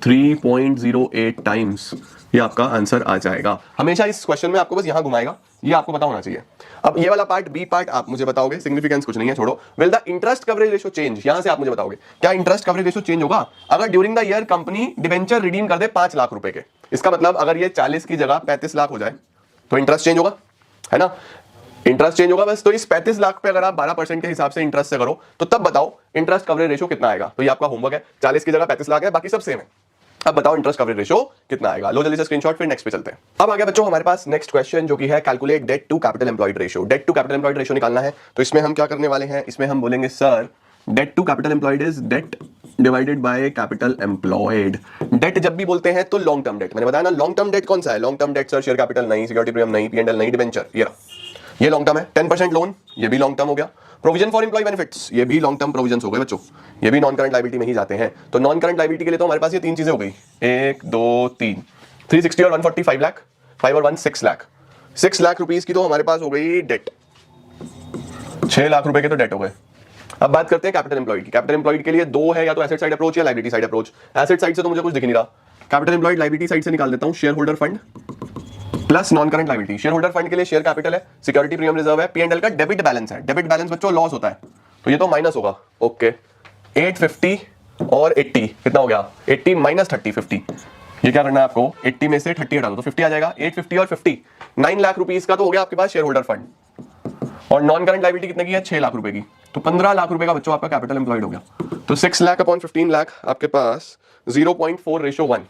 3.08 टाइम्स ये आपका आंसर आ जाएगा। हमेशा इस क्वेश्चन में आपको बस यहां घुमाएगा, ये आपको पता होना चाहिए। अब ये वाला पार्ट, बी पार्ट आप मुझे बताओगे, सिग्निफिकेंस कुछ नहीं है, छोड़ो। Will the interest coverage ratio change? यहां से आप मुझे बताओगे क्या इंटरेस्ट कवरेज रेशियो चेंज होगा अगर during the year company debenture redeem कर दे 5 लाख रुपए के? इसका मतलब अगर ये 40 की जगह 35 लाख हो जाए तो इंटरेस्ट चेंज होगा, है ना? इंटरेस्ट चेंज होगा बस। तो इस 35 लाख पे अगर आप 12% के हिसाब से इंटरेस्ट से करो तो तब बताओ इंटरेस्ट कवरेज रेशियो कितना आएगा। तो ये आपका होमवर्क है, 40 की जगह 35 लाख है, बाकी सब सेम है। अब बताओ इंटरेस्ट कवरेज रेशियो कितना आएगा। लो जल्दी से स्क्रीनशॉट, फिर नेक्स्ट पे चलते हैं। अब आ गया बच्चों हमारे पास नेक्स्ट क्वेश्चन, जो कि है calculate debt to capital employed ratio. Debt to capital employed ratio निकालना है। तो इसमें हम क्या करने वाले हैं? इसमें हम बोलेंगे sir debt to capital employed is debt divided by capital employed. Debt जब भी बोलते हैं तो लॉन्ग टर्म डेट, मैंने बताया ना लॉन्ग टर्म डेट कौन सा है? Long term date sir share capital नहीं, सिक्योरिटी प्रीमियम नहीं, P&L नहीं, डिबेंचर, ये लॉन्ग टर्म है। 10% लोन, ये भी लॉन्ग टर्म हो गया। प्रोविजन फॉर एम्प्लॉय बेनिफिट्स, ये भी लॉन्ग टर्म प्रोविजन हो गए बच्चों, ये भी नॉन करंट लायबिलिटी में ही जाते हैं। तो नॉन करंट लायबिलिटी के लिए तो हमारे पास ये तीन चीजें हो गई, 1 2 3, 360 और 145 लाख, 5 और 1 6 लाख। 6 लाख रुपीस की तो हमारे पास हो गई डेट, 6 लाख रुपए के तो डेट हो गए। अब बात करते हैं कैपिटल एम्प्लॉयड की। कैपिटल एम्प्लॉयड के लिए दो है, या तो एसेट साइड अप्रोच या liability side approach. Asset side से तो मुझे कुछ दिख नहीं रहा, कैपिटल एम्प्लॉयड लायबिलिटी साइड से निकाल देता हूं। Share holder fund plus non current liability. Share holder fund के लिए शेयर कैपिटल है, सिक्योरिटी प्रीमियम रिजर्व है, P&L का डेबिट बैलेंस है। डेबिट बैलेंस बच्चों लॉस होता है, तो ये तो माइनस होगा। ओके 850 और 80 कितना हो गया, 80 माइनस 30 50। ये क्या करना है आपको, 80 में से 30 हटा दो तो 50 आ जाएगा। 850 और 50 9 लाख रुपीस का तो हो गया आपके पास शेयर होल्डर फंड। और नॉन करंट लायबिलिटी कितने की है, 6 लाख रुपए की, तो 15 लाख रुपए का बच्चों आपका कैपिटल एम्प्लॉयड हो गया। तो 6 लाख अपॉन 15 लाख आपके पास 0.4:1,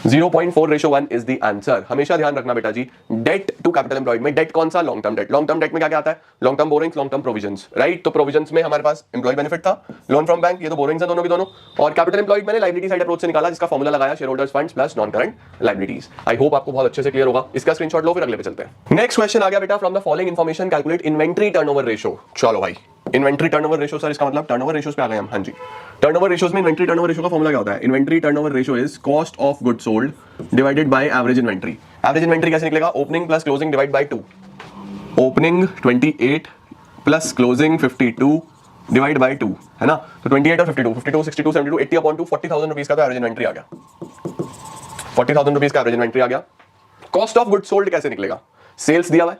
0.4:1 इज द आंसर। हमेशा ध्यान रखना बेटा जी, डेट टू कैपिटल एम्प्लॉयड में डेट कौन सा, long term date. Long term date में क्या क्या आता है, long term borrowings, long term provisions, right. तो प्रोविजंस में हमारे पास एम्प्लॉय बेनिफिट था, लोन फ्रॉम बैंक, ये तो बोरिंग्स है दोनों की दोनों। और कैपिटल एम्प्लॉयड मैंने लायबिलिटी साइड अप्रोच से निकाला, जिसका फॉर्मूला लगाया share holders funds plus non current liabilities. I hope आपको बहुत अच्छे से क्लियर होगा। इसका स्क्रीनशॉट लो, फिर अगले पे चलते हैं। नेक्स्ट क्वेश्चन आ गया बेटा, from the following information calculate inventory turnover ratio. चलो भाई, इन्वेंट्री टर्नओवर रेशियो सर, इसका मतलब टर्नओवर रेशियोज पे आ गए हम। हाँ जी, टर्नओवर रेशियोज में इन्वेंट्री टर्नओवर रेशियो का फॉर्मूला क्या होता है, inventory turnover ratio is cost of goods sold divided by average inventory. Average inventory कैसे निकलेगा, opening plus closing divide by 2। Opening 28 plus closing 52 divide by 2, है ना। तो 28 और 52, 52 62 72 80 अपॉन 2, 40,000 रुपीस का तो एवरेज इन्वेंट्री आ गया। 40,000 रुपीस का एवरेज इन्वेंट्री आ गया। कॉस्ट ऑफ गुड्स सोल्ड कैसे निकलेगा, सेल्स दिया हुआ है,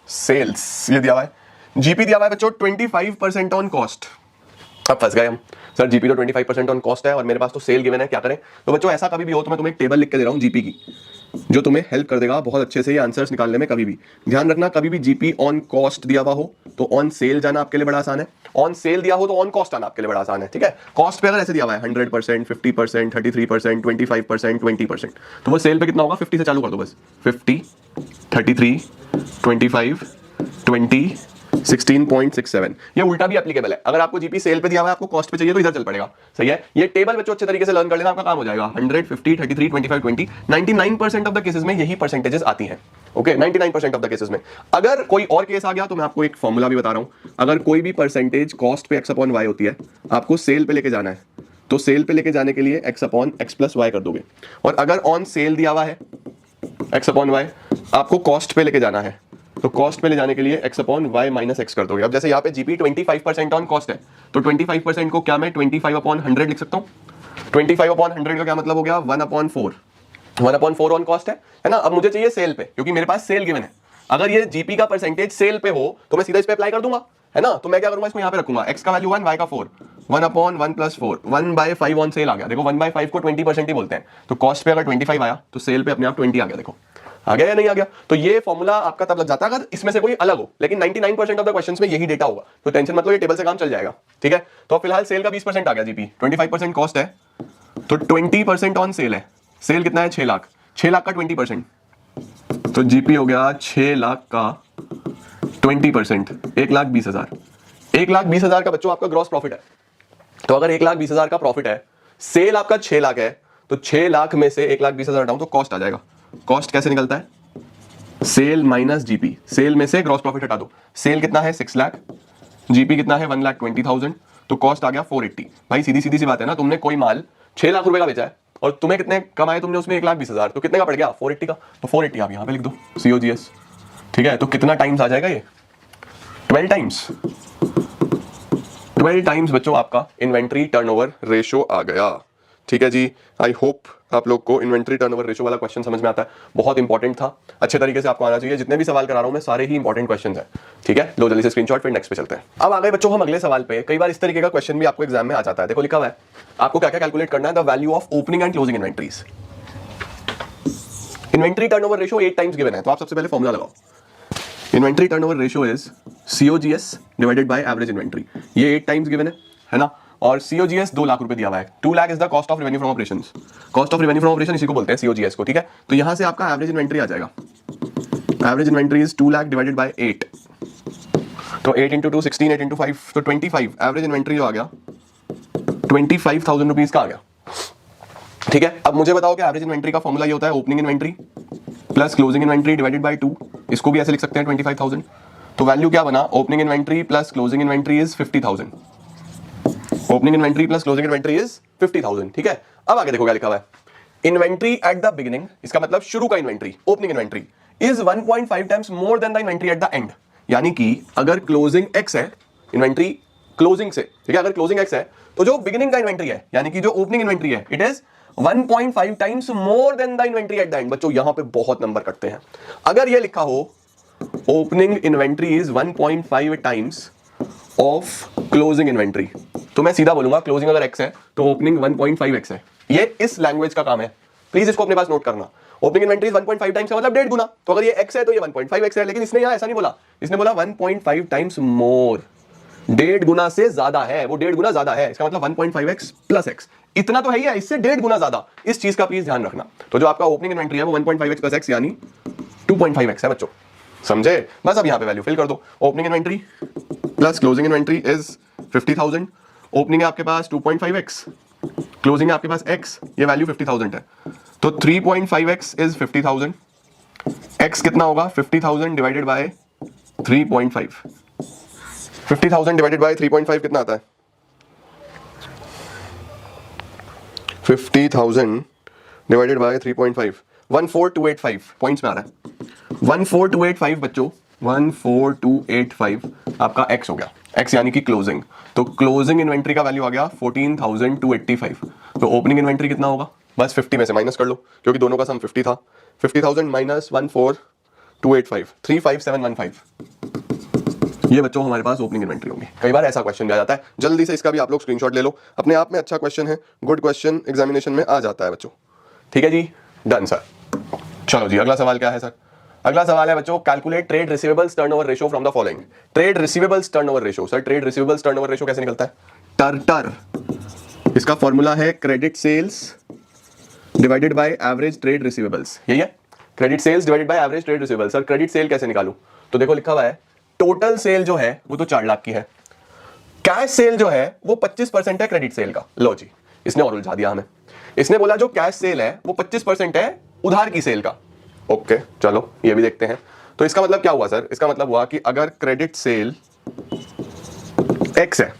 सेल्स ये दिया हुआ है, जीपी दिया हुआ है बच्चों 25% ऑन कॉस्ट। अब फंस गए हम, सर जीपी तो 25% ऑन कॉस्ट है और मेरे पास तो सेल गिवन है, क्या करें। तो बच्चों ऐसा कभी भी हो तो मैं तुम्हें एक टेबल लिख के दे रहा हूं जीपी की, जो तुम्हें हेल्प कर देगा बहुत अच्छे से ये आंसर्स निकालने में। कभी भी ध्यान रखना, कभी भी जीपी ऑन कॉस्ट दिया हुआ हो तो ऑन सेल जाना आपके लिए बड़ा आसान है, ऑन सेल दिया हो तो ऑन कॉस्ट आना आपके लिए बड़ा आसान है, ठीक है। कॉस्ट पे अगर ऐसे दिया हुआ है 100%, 50%, 33%, 25%, 20%, तो वो सेल पे कितना होगा, 50 से चालू कर दो बस, 50, 33, 25, 20, 16.67। ये उल्टा भी एप्लीकेबल है, अगर आपको जीपी सेल पे दिया हुआ है, आपको कॉस्ट पे चाहिए तो इधर चल पड़ेगा, सही है। ये टेबल बच्चों अच्छे तरीके से लर्न कर लेना, आपका काम हो जाएगा। 100, 50, 33, 25, 20, 99% ऑफ द केसेस में यही परसेंटेजेस आती हैं। ओके 99% ऑफ द केसेस में। अगर कोई और केस आ गया तो मैं आपको एक फॉर्मूला भी बता रहा हूं, अगर कोई भी परसेंटेज कॉस्ट पे x अपॉन y होती है, आपको सेल पे लेके जाना है, तो सेल पे लेके जाने के लिए x upon x plus y कर दोगे। और अगर ऑन सेल दिया हुआ है x अपॉन y, आपको कॉस्ट पे लेके जाना है, तो कॉस्ट पे ले जाने के लिए x upon y minus x कर दोगे। अब जैसे यहाँ पे जीपी 25% ऑन कॉस्ट है, तो 25% को क्या मैं 25 अपॉन 100 लिख सकता हूँ। 25 अपॉन 100 का क्या मतलब हो गया, 1/4, 1/4 ऑन कॉस्ट है ना। अब मुझे चाहिए सेल पे, क्योंकि मेरे पास सेल गिवन है। अगर ये जीपी का परसेंटेज सेल पे हो तो मैं सीधा इस पे अप्लाई कर दूंगा, है ना। तो मैं क्या करूंगा, इसको यहाँ पे रखूंगा, x का वैल्यू 1, y का 4, 1/1 + 4, 1/5 ऑन सेल आ गया। देखो 1/5 को 20% ही बोलते हैं, तो कॉस्ट पे अगर 25 आया तो सेल पे अपने आप 20 आ गया। देखो आ गया या नहीं आ गया। तो ये फॉर्मूला आपका तब लग जाता है अगर इसमें से कोई अलग हो, लेकिन 99% ऑफ द क्वेश्चंस में यही डेटा होगा, तो टेंशन मतलब ये टेबल से काम चल जाएगा, ठीक है। तो फिलहाल सेल का 20% आ गया जीपी, 25% कॉस्ट है, तो 20% ऑन सेल है। सेल कितना है, 6 लाख, 6 लाख का 20%, तो जीपी हो गया 6 लाख का 20%, 1,20,000। 1,20,000 का बच्चों आपका ग्रॉस प्रॉफिट है। तो अगर 1,20,000 का प्रॉफिट है, सेल आपका 6 लाख है, तो 6 लाख में से 1,20,000 हटाऊं तो कॉस्ट आ जाएगा। कॉस्ट कैसे निकलता है, सेल माइनस जीपी, सेल में से ग्रॉस प्रॉफिट हटा दो। सेल कितना है 6 लाख, जीपी कितना है 1,20,000, तो कॉस्ट आ गया 480। भाई सीधी सीधी सी बात है ना, तुमने कोई माल 6 लाख रुपए का बेचा है और तुम्हें कितने कमाए तुमने उसमें 1,20,000, तो कितने का पड़ गया 480 का। तो 480 आप यहाँ पे लिख दो COGS, ठीक है। तो कितना टाइम्स आ जाएगा ये, 12 टाइम्स। 12 टाइम्स बच्चों आपका इन्वेंट्री टर्नओवर रेशियो आ गया, ठीक है जी। आई होप आप लोग को इन्वेंट्री टर्नओवर रेशियो वाला क्वेश्चन समझ में आता है, बहुत इंपॉर्टेंट था, अच्छे तरीके से आपको आना चाहिए। जितने भी सवाल करा रहा हूं मैं सारे ही इंपॉर्टेंट क्वेश्चंस हैं, ठीक है। लो जल्दी से स्क्रीनशॉट, फिर नेक्स्ट पे चलते हैं। अब आ गए बच्चों हम अगले सवाल पे। कई बार इस तरीके का क्वेश्चन भी आपको एग्जाम में आ जाता है। देखो लिखा हुआ है आपको क्या क्या कैलकुलेट करना है, the value of opening and closing inventories. Inventory turnover ratio 8 times given है, तो आप सबसे पहले फॉर्मूला लगाओ। Inventory turnover ratio is COGS divided by average inventory. ये 8 टाइम्स गिवन है ना। और COGS 2 लाख रुपए दिया हुआ है। 2 lakh is the cost of revenue from operations. Cost of revenue from operation इसी को बोलते हैं COGS को, ठीक है। तो यहां से आपका एवरेज इन्वेंट्री आ जाएगा। Average inventory is 2 lakh divided by 8, तो 8 × 2 16, 8 × 5 तो 25। एवरेज इन्वेंट्री जो आ गया 25,000 रुपीज का आ गया, ठीक है। अब मुझे बताओ कि एवरेज इन्वेंट्री का फॉर्मूला ये होता है opening inventory plus closing inventory divided by 2। इसको भी ऐसे लिख सकते हैं 25,000। तो वैल्यू क्या बना, opening inventory plus closing inventory is 50,000। Opening inventory plus closing inventory is 50,000, ठीक है। अब आगे देखो क्या लिखा हुआ है, इन्वेंट्री एट द बिगिनिंग, इसका मतलब शुरू का inventory, opening inventory is 1.5 times more than the inventory at the end. यानी कि अगर क्लोजिंग x है, इन्वेंट्री क्लोजिंग से, ठीक है, अगर क्लोजिंग x है तो जो बिगिनिंग का इन्वेंट्री है यानी कि जो ओपनिंग इन्वेंट्री है it is 1.5 times more than the inventory at the end. बच्चों यहां पे बहुत नंबर कटते हैं। अगर ये लिखा हो opening inventory is 1.5 times of closing inventory, तो मैं सीधा बोलूंगा क्लोजिंग अगर x है तो ओपनिंग 1.5x है। ये इस लैंग्वेज का काम है, प्लीज इसको अपने पास नोट करना। ओपनिंग इन्वेंट्री 1.5 टाइम्स का मतलब 1.5 गुना, तो अगर ये x है तो ये 1.5x है, लेकिन इसने यहां ऐसा नहीं बोला, इसने बोला 1.5 टाइम्स मोर, 1.5 गुना से ज्यादा है, वो 1.5 गुना ज्यादा है, इसका मतलब 1.5x प्लस x, इतना तो है ही है, इससे 1.5 गुना ज्यादा। इस चीज का प्लीज ध्यान रखना। तो जो आपका ओपनिंग इन्वेंट्री है वो 1.5x प्लस x यानी 2.5x है बच्चों, समझे। बस अब यहां पे वैल्यू फिल कर दो, opening inventory plus closing inventory is 50,000, opening है आपके पास 2.5x, क्लोजिंग है आपके पास x, ये वैल्यू 50,000 है, तो 3.5x इज 50,000, x कितना होगा 50,000 डिवाइडेड बाय 3.5, 50,000 डिवाइडेड बाय 3.5 कितना आता है, 50,000 डिवाइडेड बाय 3.5 14285 पॉइंट्स में आ रहा है, 14285 बच्चों, 14285 आपका x हो गया, x यानी कि क्लोजिंग। तो क्लोजिंग इन्वेंट्री का वैल्यू आ गया 14,285। तो ओपनिंग इन्वेंट्री कितना होगा, बस 50 में से माइनस कर लो क्योंकि दोनों का सम 50 था, 50,000 माइनस 14285 35715, ये बच्चों हमारे पास ओपनिंग इन्वेंट्री होगी। कई बार ऐसा क्वेश्चन भी आ जाता है, जल्दी से इसका भी आप लोग स्क्रीनशॉट ले लो, अपने आप में अच्छा क्वेश्चन है, गुड क्वेश्चन एग्जामिनेशन में आ जाता है बच्चों, ठीक है जी, डन सर। चलो जी अगला सवाल क्या है सर, अगला सवाल है बच्चों, calculate trade receivables turnover ratio from the following. Trade receivables turnover ratio, sir trade receivables turnover ratio कैसे निकलता है, टर, इसका फॉर्मूला है credit sales divided by average trade receivables, यही है, credit sales divided by average trade receivables. Sir credit sale कैसे निकालूं, तो देखो लिखा हुआ है टोटल सेल जो है वो तो 4 लाख की है, कैश सेल जो है वो 25% है क्रेडिट सेल का। लो जी इसने और उलझा दिया हमें, इसने बोला जो कैश सेल है वो 25% है उधार की सेल का। ओके चलो ये भी देखते हैं। तो इसका मतलब क्या हुआ सर, इसका मतलब हुआ कि अगर क्रेडिट सेल x है,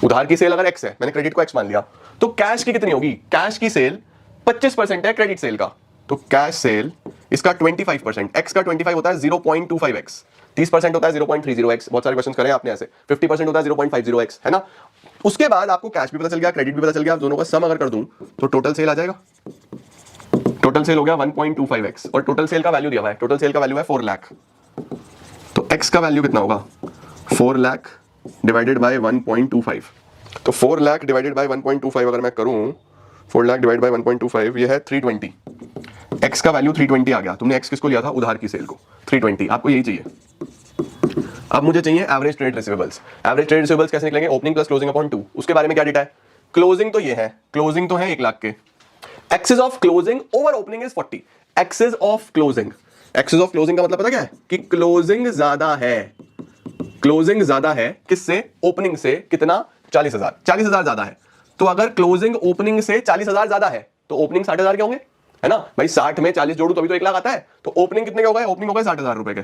उधार की सेल अगर x है, मैंने क्रेडिट को x मान लिया, तो कैश की कितनी होगी, कैश की सेल 25% है क्रेडिट सेल का, तो कैश सेल इसका 25%, x का 25 होता है 0.25x, 30% होता है 0.30x, बहुत सारे क्वेश्चन करे आपने ऐसे, 50% होता है 0.50x, है ना। उसके बाद आपको कैश भी पता चल गया, क्रेडिट भी पता चल गया, दोनों का सम अगर कर दूं तो टोटल सेल आ जाएगा, टोटल सेल हो गया 1.25x, और टोटल सेल का वैल्यू दिया हुआ है, टोटल सेल का वैल्यू है 4 लाख, तो x का वैल्यू कितना होगा 4 लाख डिवाइडेड बाय 1.25, तो 4 लाख डिवाइडेड बाय 1.25 अगर मैं करूं, 4 लाख डिवाइड बाय 1.25 ये है 320, x का वैल्यू 320 आ गया। तुमने x किसको लिया था, उधार की सेल को, 320, आपको यही चाहिए। अब मुझे चाहिए average trade receivables. Average trade receivables कैसे निकलेंगे, ओपनिंग प्लस क्लोजिंग अपॉन 2, उसके बारे में क्या डेटा है, क्लोजिंग तो ये है, क्लोजिंग तो है 1 लाख के, excess of closing over opening is 40, excess of closing, excess of closing का मतलब पता क्या है कि क्लोजिंग ज्यादा है, क्लोजिंग ज्यादा है किससे, ओपनिंग से, कितना 40,000, 40,000 ज्यादा है। तो अगर क्लोजिंग ओपनिंग से 40,000 ज्यादा है तो ओपनिंग 60,000 के होंगे, है ना भाई, 60 में 40 जोड़ू तो अभी तो 1 लाख आता है, तो ओपनिंग कितने के हो गए, ओपनिंग हो गए 60,000 रुपए के,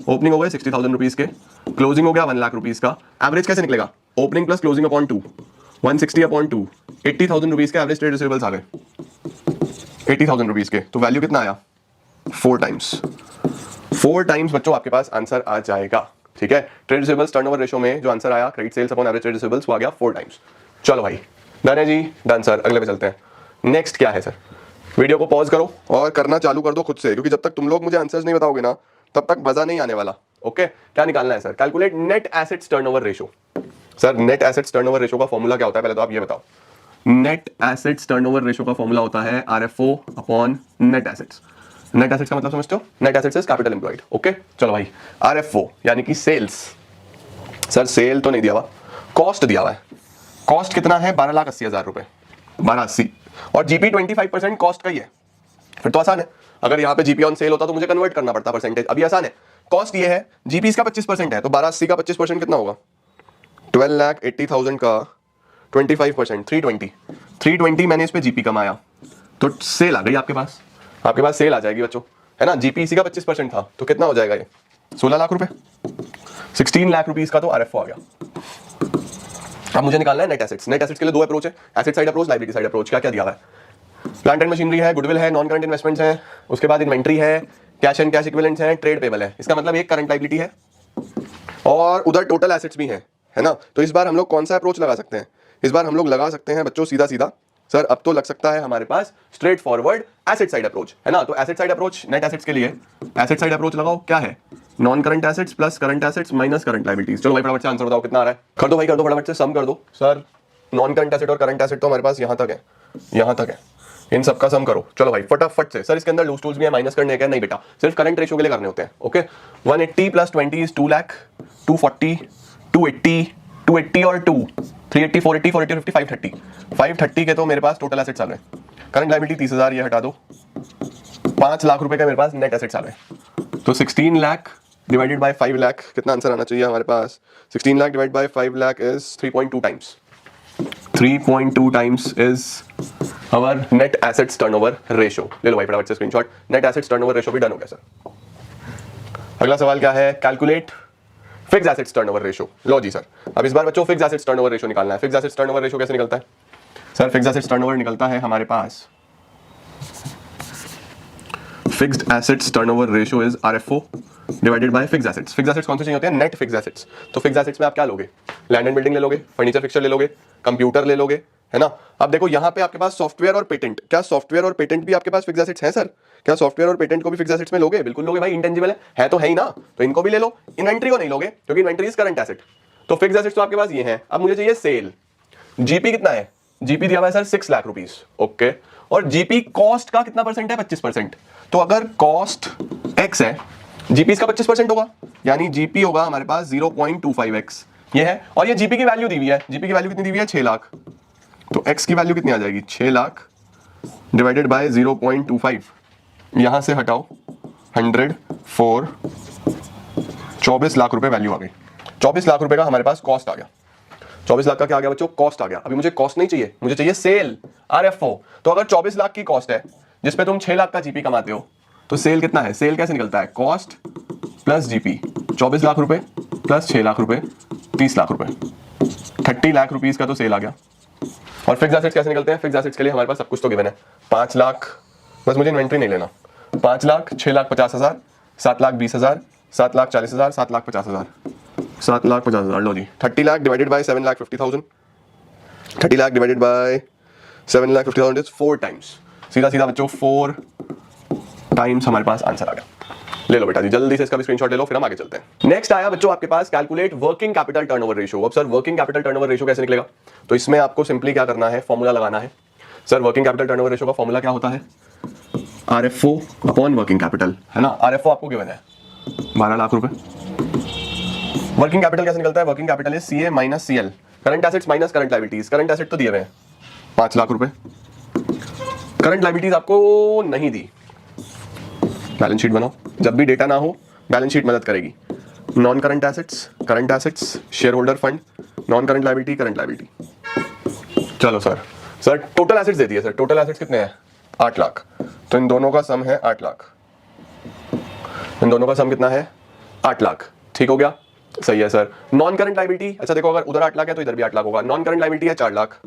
ओपनिंग हो गए 60,000 रुपीज के, क्लोजिंग हो गया 1 लाख रुपीज का। एवरेज कैसे निकलेगा, opening plus closing upon 2, 160 upon 2, 80,000 rupees के एवरेज ट्रेड रिसीवेबल्स आ गए, 80,000 रुपीज के, तो वैल्यू कितना आया 4 टाइम्स, 4 टाइम्स बच्चों आपके पास आंसर आ जाएगा, ठीक है। ट्रेड रिसीवेबल्स टर्नओवर रेशियो में जो आंसर आया credit sales upon average trade receivables वो आ गया 4 टाइम्स। चलो भाई डन है जी, डन सर, अगले पे चलते हैं। नेक्स्ट क्या है सर, वीडियो को पॉज करो और करना चालू कर दो खुद से, क्योंकि जब तक तुम लोग मुझे आंसर्स नहीं बताओगे ना तब तक मजा नहीं आने वाला। ओके क्या निकालना है sir, calculate net assets turnover ratio. Sir net assets turnover ratio का फॉर्मूला क्या होता है, पहले तो आप ये बताओ। नेट एसेट्स टर्नओवर रेशियो का फॉर्मूला होता है RFO upon net assets. Net assets का मतलब समझते हो, net assets is capital employed. Okay चलो भाई, RFO यानी कि सेल्स, सर सेल तो नहीं दिया हुआ, कॉस्ट दिया हुआ है, कॉस्ट कितना है 12,80,000 रुपए, 1280, और जीपी 25% कॉस्ट का ही है, फिर तो आसान है। अगर यहाँ पे जीपी ऑन सेल होता तो मुझे कन्वर्ट करना पड़ता परसेंटेज, अभी आसान है। कॉस्ट ये है, जीपी इसका 25% है, तो 1280 का 25% कितना होगा, 12,80,000 का 25%, 320 मैंने इस पे जीपी कमाया, तो सेल आ गई आपके पास सेल आ जाएगी बच्चों, है ना। जीपी इसी का 25% था, तो कितना हो जाएगा ये 16 लाख रुपए, 16 लाख रुपीस का तो आरएफओ आ गया। अब मुझे निकालना है नेट एसेट्स। नेट एसेट्स के लिए दो अप्रोच है, asset side approach, liability side approach. क्या क्या दिया हुआ है? प्लांट एंड मशीनरी है, गुडविल है, नॉन करंट इन्वेस्टमेंट्स है, उसके बाद इन्वेंट्री है, कैश एंड कैश इक्विवेलेंट्स है, ट्रेड पेबल है। इसका मतलब एक करंट लायबिलिटी है और उधर टोटल एसेट्स भी हैं, है ना। तो इस बार हम लोग कौन सा अप्रोच लगा सकते हैं? इस बार हम लोग लगा सकते हैं बच्चों सीधा सीधा, सर अब तो लग सकता है हमारे पास straightforward asset side approach, है ना। तो asset side approach net assets के लिए एसेट साइड अप्रोच लगाओ। क्या है? Non current assets plus current assets minus current liabilities. चलो भाई फटाफट से आंसर बताओ कितना आ रहा है। कर दो भाई, कर दो फटाफट से, सम कर दो। सर नॉन करंट एसेट और करंट एसेट तो हमारे पास यहाँ तक है, यहाँ तक है, इन सबका सम करो। चलो भाई फटाफट से। सर इसके अंदर लूज टूल्स भी है, माइनस करने का नहीं बेटा, सिर्फ करंट रेशियो के लिए करने होते हैं। ओके 180 प्लस 20 इज 2 लाख, 240, 280, 280 और 2 380, 480, 480, 50, 530, 530 के तो मेरे पास टोटल एसेट्स आ रहे हैं। करंट लायबिलिटी 30,000 ये हटा दो, 5 लाख रुपए का मेरे पास नेट एसेट्स आ रहे हैं। तो 16 लाख डिवाइडेड बाय 5 लाख, कितना आंसर आना चाहिए हमारे पास? 16 lakh divide by 5 lakh is 3.2 times. 3.2 times is our net assets turnover ratio. ले लो भाई फटाफट से screenshot. Net assets turnover ratio भी डन हो गया सर। अगला सवाल क्या है? Calculate fix assets turnover ratio. लो जी सर, अब इस बार बच्चों फिक्स एसेट्स टर्नओवर रेशियो निकालना है। फिक्स एसेट्स टर्नओवर रेशियो कैसे निकलता है? सर फिक्स एसेट्स टर्नओवर निकलता है हमारे पास, fixed assets turnover ratio is RFO divided by fixed assets. Fixed assets कौन से चाहिए होते हैं? Net fixed assets. तो फिक्स्ड एसेट्स में आप क्या लोगे? लैंड एंड बिल्डिंग ले लोगे, फर्नीचर फिक्सचर ले लोगे, कंप्यूटर ले लोगे, है ना। अब देखो यहाँ पे आपके पास सॉफ्टवेयर और पेटेंट, क्या सॉफ्टवेयर और पेटेंट भी आपके पास फिक्स्ड एसेट्स हैं सर? क्या सॉफ्टवेयर और पेटेंट को भी फिक्स्ड एसेट्स में लोगे? बिल्कुल लोगे भाई, इंटेंजिबल है तो है ही ना, तो इनको भी ले लो। इन्वेंट्री को नहीं लोगे क्योंकि इन्वेंट्री इज करंट एसेट। तो फिक्स्ड एसेट्स तो आपके पास ये हैं। अब मुझे चाहिए सेल। जीपी कितना है? जीपी दिया हुआ है सर 6 लाख रुपीस। ओके, और जीपी कॉस्ट का कितना परसेंट है? 25%। तो अगर कॉस्ट एक्स है, जीपी इसका 25% होगा, यानी जीपी होगा हमारे पास 0.25x। ये है, और ये जीपी की वैल्यू दी हुई है। जीपी की वैल्यू कितनी दी हुई है? 6 लाख। तो एक्स की वैल्यू कितनी आ जाएगी? 6 लाख डिवाइडेड बाय 0.25, यहां से हटाओ 100 4, 24 लाख रुपए वैल्यू आ गई। 24 लाख रुपए का हमारे पास कॉस्ट आ गया। 24 लाख का क्या आ गया बच्चों? कॉस्ट आ गया। अभी मुझे कॉस्ट नहीं चाहिए, मुझे चाहिए सेल, आरएफओ। तो अगर 24 लाख की कॉस्ट है जिसपे तुम 6 लाख का जीपी कमाते हो, तो सेल कितना है? सेल कैसे निकलता है? Cost plus GP. 24 लाख रुपए प्लस 6 लाख रुपए, 30 लाख रुपए, 30 लाख रुपीस का तो सेल आ गया। और फिक्स्ड एसेट्स कैसे निकलते हैं? फिक्स्ड एसेट्स के लिए हमारे पास सब कुछ तो गिवन है। 5 लाख, बस मुझे इन्वेंट्री नहीं लेना। 5 लाख, 6 लाख 50,000, 7 लाख 20,000, 7 लाख 40,000, 7 लाख 50,000, 7 लाख 50,000। लो जी, 30 lakh divided by 7 lakh 50,000, 30 lakh divided by 7 lakh 50,000 is 4 times. सीधा सीधा बच्चों 4 टाइम्स हमारे पास आंसर आ गया। ले लो बेटा जी, जल्दी से इसका भी स्क्रीनशॉट ले लो, फिर हम आगे चलते हैं। नेक्स्ट आया बच्चों आपके पास calculate working capital turnover ratio. अब sir working capital turnover ratio कैसे निकलेगा? तो इसमें आपको सिंपली क्या करना है? फॉर्मूला लगाना है। Sir working capital turnover ratio का फॉर्मूला क्या होता है? आरएफओ अपॉन वर्किंग कैपिटल, है ना। आरएफओ आपको गिवन है 12 लाख रुपए। वर्किंग कैपिटल कैसे निकलता है? Working capital is CA minus CL, current assets minus current liabilities. Current asset तो दिए हुए हैं 5 लाख रुपए, करंट लायबिलिटीज आपको नहीं दी। बैलेंस शीट बनाओ, जब भी डेटा ना हो बैलेंस शीट मदद करेगी। Non current assets, current assets, share holder fund, non current liability, current liability. चलो सर टोटल एसेट्स दे दिए। सर टोटल एसेट्स कितने हैं? 8 लाख। तो इन दोनों का सम है 8 लाख। इन दोनों का सम कितना है? 8 लाख। ठीक हो गया, सही है सर। नॉन करंट लायबिलिटी, अच्छा देखो अगर उधर 8 लाख है तो इधर भी 8 लाख होगा। नॉन करंट लायबिलिटी है 4 लाख,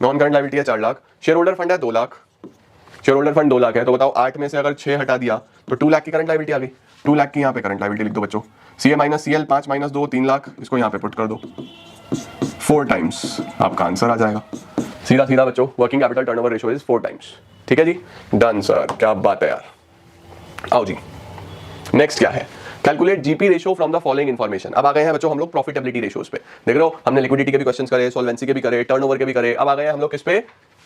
नॉन करंट लायबिलिटी है 4 लाख। शेयर होल्डर फंड है 2 lakh, share holder fund 2 lakh है। तो बताओ 8 में से अगर 6 हटा दिया तो 2 लाख की करंट लायबिलिटी आ गई। 2 लाख की यहाँ पे करंट लायबिलिटी लिख दो बच्चों। CA minus CL 5 minus 2 3 lakh, इसको यहाँ पे पुट कर दो। 4 टाइम्स आपका आंसर आ जाएगा। सीधा सीधा बच्चों working capital turnover ratio is 4 times. ठीक है जी, डन सर, क्या बात है यार। आओ जी, नेक्स्ट क्या है? Calculate GP ratio from the following information. अब आ गए हैं बच्चों हम लोग प्रॉफिटेबिलिटी रेशियोज पे। देख रहे हो, हमने लिक्विडिटी के भी क्वेश्चंस करे, सॉल्वेंसी के भी करे, टर्नओवर के भी करे। अब आ गए हैं हम लोग किस पे?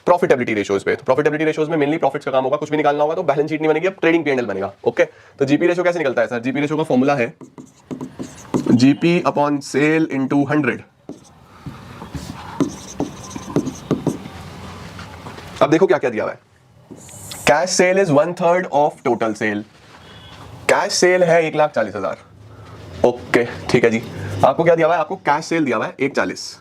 प्रॉफिटेबिलिटी रेशियोज पे। तो प्रॉफिटेबिलिटी रेशियोज में मेनली प्रॉफिट्स का काम होगा। कुछ भी निकालना होगा तो बैलेंस शीट नहीं बनेगी, अब ट्रेडिंग पी&एल बनेगा। ओके, तो जीपी रेशियो कैसे निकलता है सर? जीपी रेशियो का फॉर्मूला है जीपी अपॉन सेल इनटू 100। अब देखो क्या क्या दिया हुआ है। Cash cell is 1/3 of total sale. Cash cell है 1,40,000। ओके ठीक है जी। आपको क्या दिया हुआ है? आपको कैश सेल दिया हुआ है 1,40,000।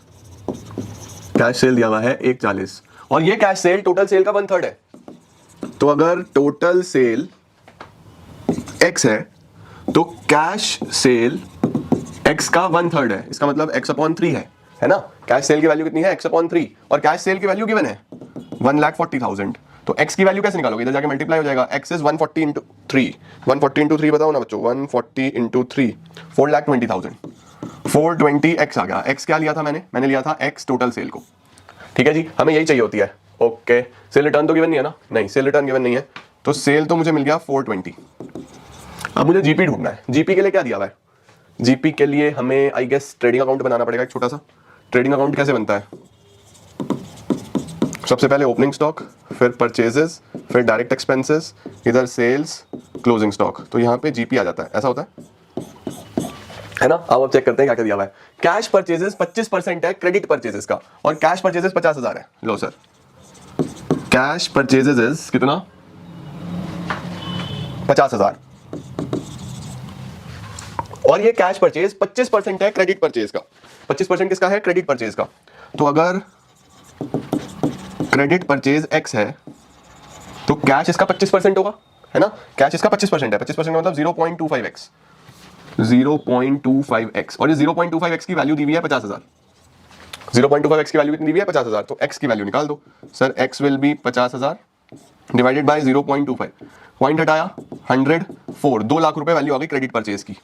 कैश सेल दिया हुआ है 1,40,000 और ये कैश सेल टोटल सेल का 1/3 है। तो अगर टोटल सेल x है तो कैश सेल x का 1/3 है, इसका मतलब x/3 है ना। कैश सेल की वैल्यू कितनी है, x/3, और कैश सेल की वैल्यू गिवन है 1,40,000। तो x की वैल्यू कैसे निकालोगे, इधर जाके मल्टीप्लाई हो जाएगा। x इज 140 इंटू 3, 140 इंटू 3 बताओ ना बच्चों, 140 इंटू 3 4,20,000, 420x आ गया। x क्या लिया था मैंने लिया था x टोटल सेल को। ठीक है जी, हमें यही चाहिए होती है। ओके, सेल रिटर्न तो गिवन नहीं है ना, नहीं सेल रिटर्न गिवन नहीं है, तो सेल तो मुझे मिल गया 420। अब मुझे जीपी ढूंढना है। जीपी के लिए क्या दिया हुआ है, जीपी के लिए हमें आई गेस ट्रेडिंग अकाउंट बनाना पड़ेगा एक छोटा सा। ट्रेडिंग अकाउंट कैसे बनता है, सबसे पहले ओपनिंग स्टॉक, फिर परचेजेस, फिर डायरेक्ट एक्सपेंसेस, इधर सेल्स, क्लोजिंग स्टॉक, तो यहाँ पे जीपी आ जाता है, ऐसा होता है ना। अब चेक करते हैं क्या क्या दिया हुआ है। कैश परचेजेस 25% है क्रेडिट परचेजेस का, और कैश परचेजेस 50,000 है। लो सर, कैश परचेजेस इज कितना, 50,000, और ये कैश परचेज 25% है क्रेडिट परचेज का। 25% किसका है, क्रेडिट परचेज का। तो अगर क्रेडिट परचेज x है तो कैश इसका 25% होगा, है ना। कैश इसका 25% है, 25% मतलब 0.25x, 0.25x, और ये 0.25x की वैल्यू दी हुई है 50,000। 0.25x की वैल्यू कितनी दी हुई है, 50,000। तो x की वैल्यू निकाल दो sir, x will be 50,000 divided by 0.25, point हटाया 104, 2 लाख रुपए वैल्यू आ गई क्रेडिट परचेज की,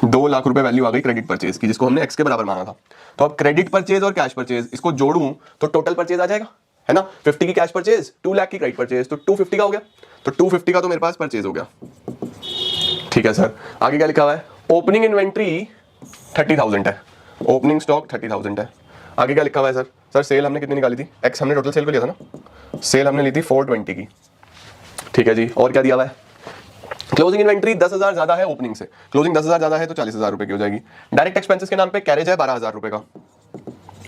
2 लाख रुपए वैल्यू आ गई क्रेडिट परचेज की, जिसको हमने x के बराबर माना था। तो अब क्रेडिट परचेज और कैश परचेज इसको जोड़ूं तो टोटल परचेज आ जाएगा, है ना। 50 की कैश परचेज, 2 लाख की क्रेडिट परचेज, तो 250 का हो गया। तो 250 का तो मेरे पास परचेज हो गया। ठीक है सर, आगे क्या लिखा हुआ है, ओपनिंग इन्वेंट्री 30,000 है, ओपनिंग स्टॉक 30,000 है। आगे क्या लिखा हुआ है सर, सर सेल हमने कितनी निकाली थी, x हमने टोटल सेल को लिया था ना, सेल हमने ली थी 420 की। ठीक है जी, और क्या दिया हुआ है, क्लोजिंग इन्वेंट्री 10,000 ज्यादा है ओपनिंग से, क्लोजिंग 10,000 ज्यादा है तो 40,000 रुपए की हो जाएगी। डायरेक्ट एक्सपेंसेस के नाम पे कैरेज है 12,000 रुपए का।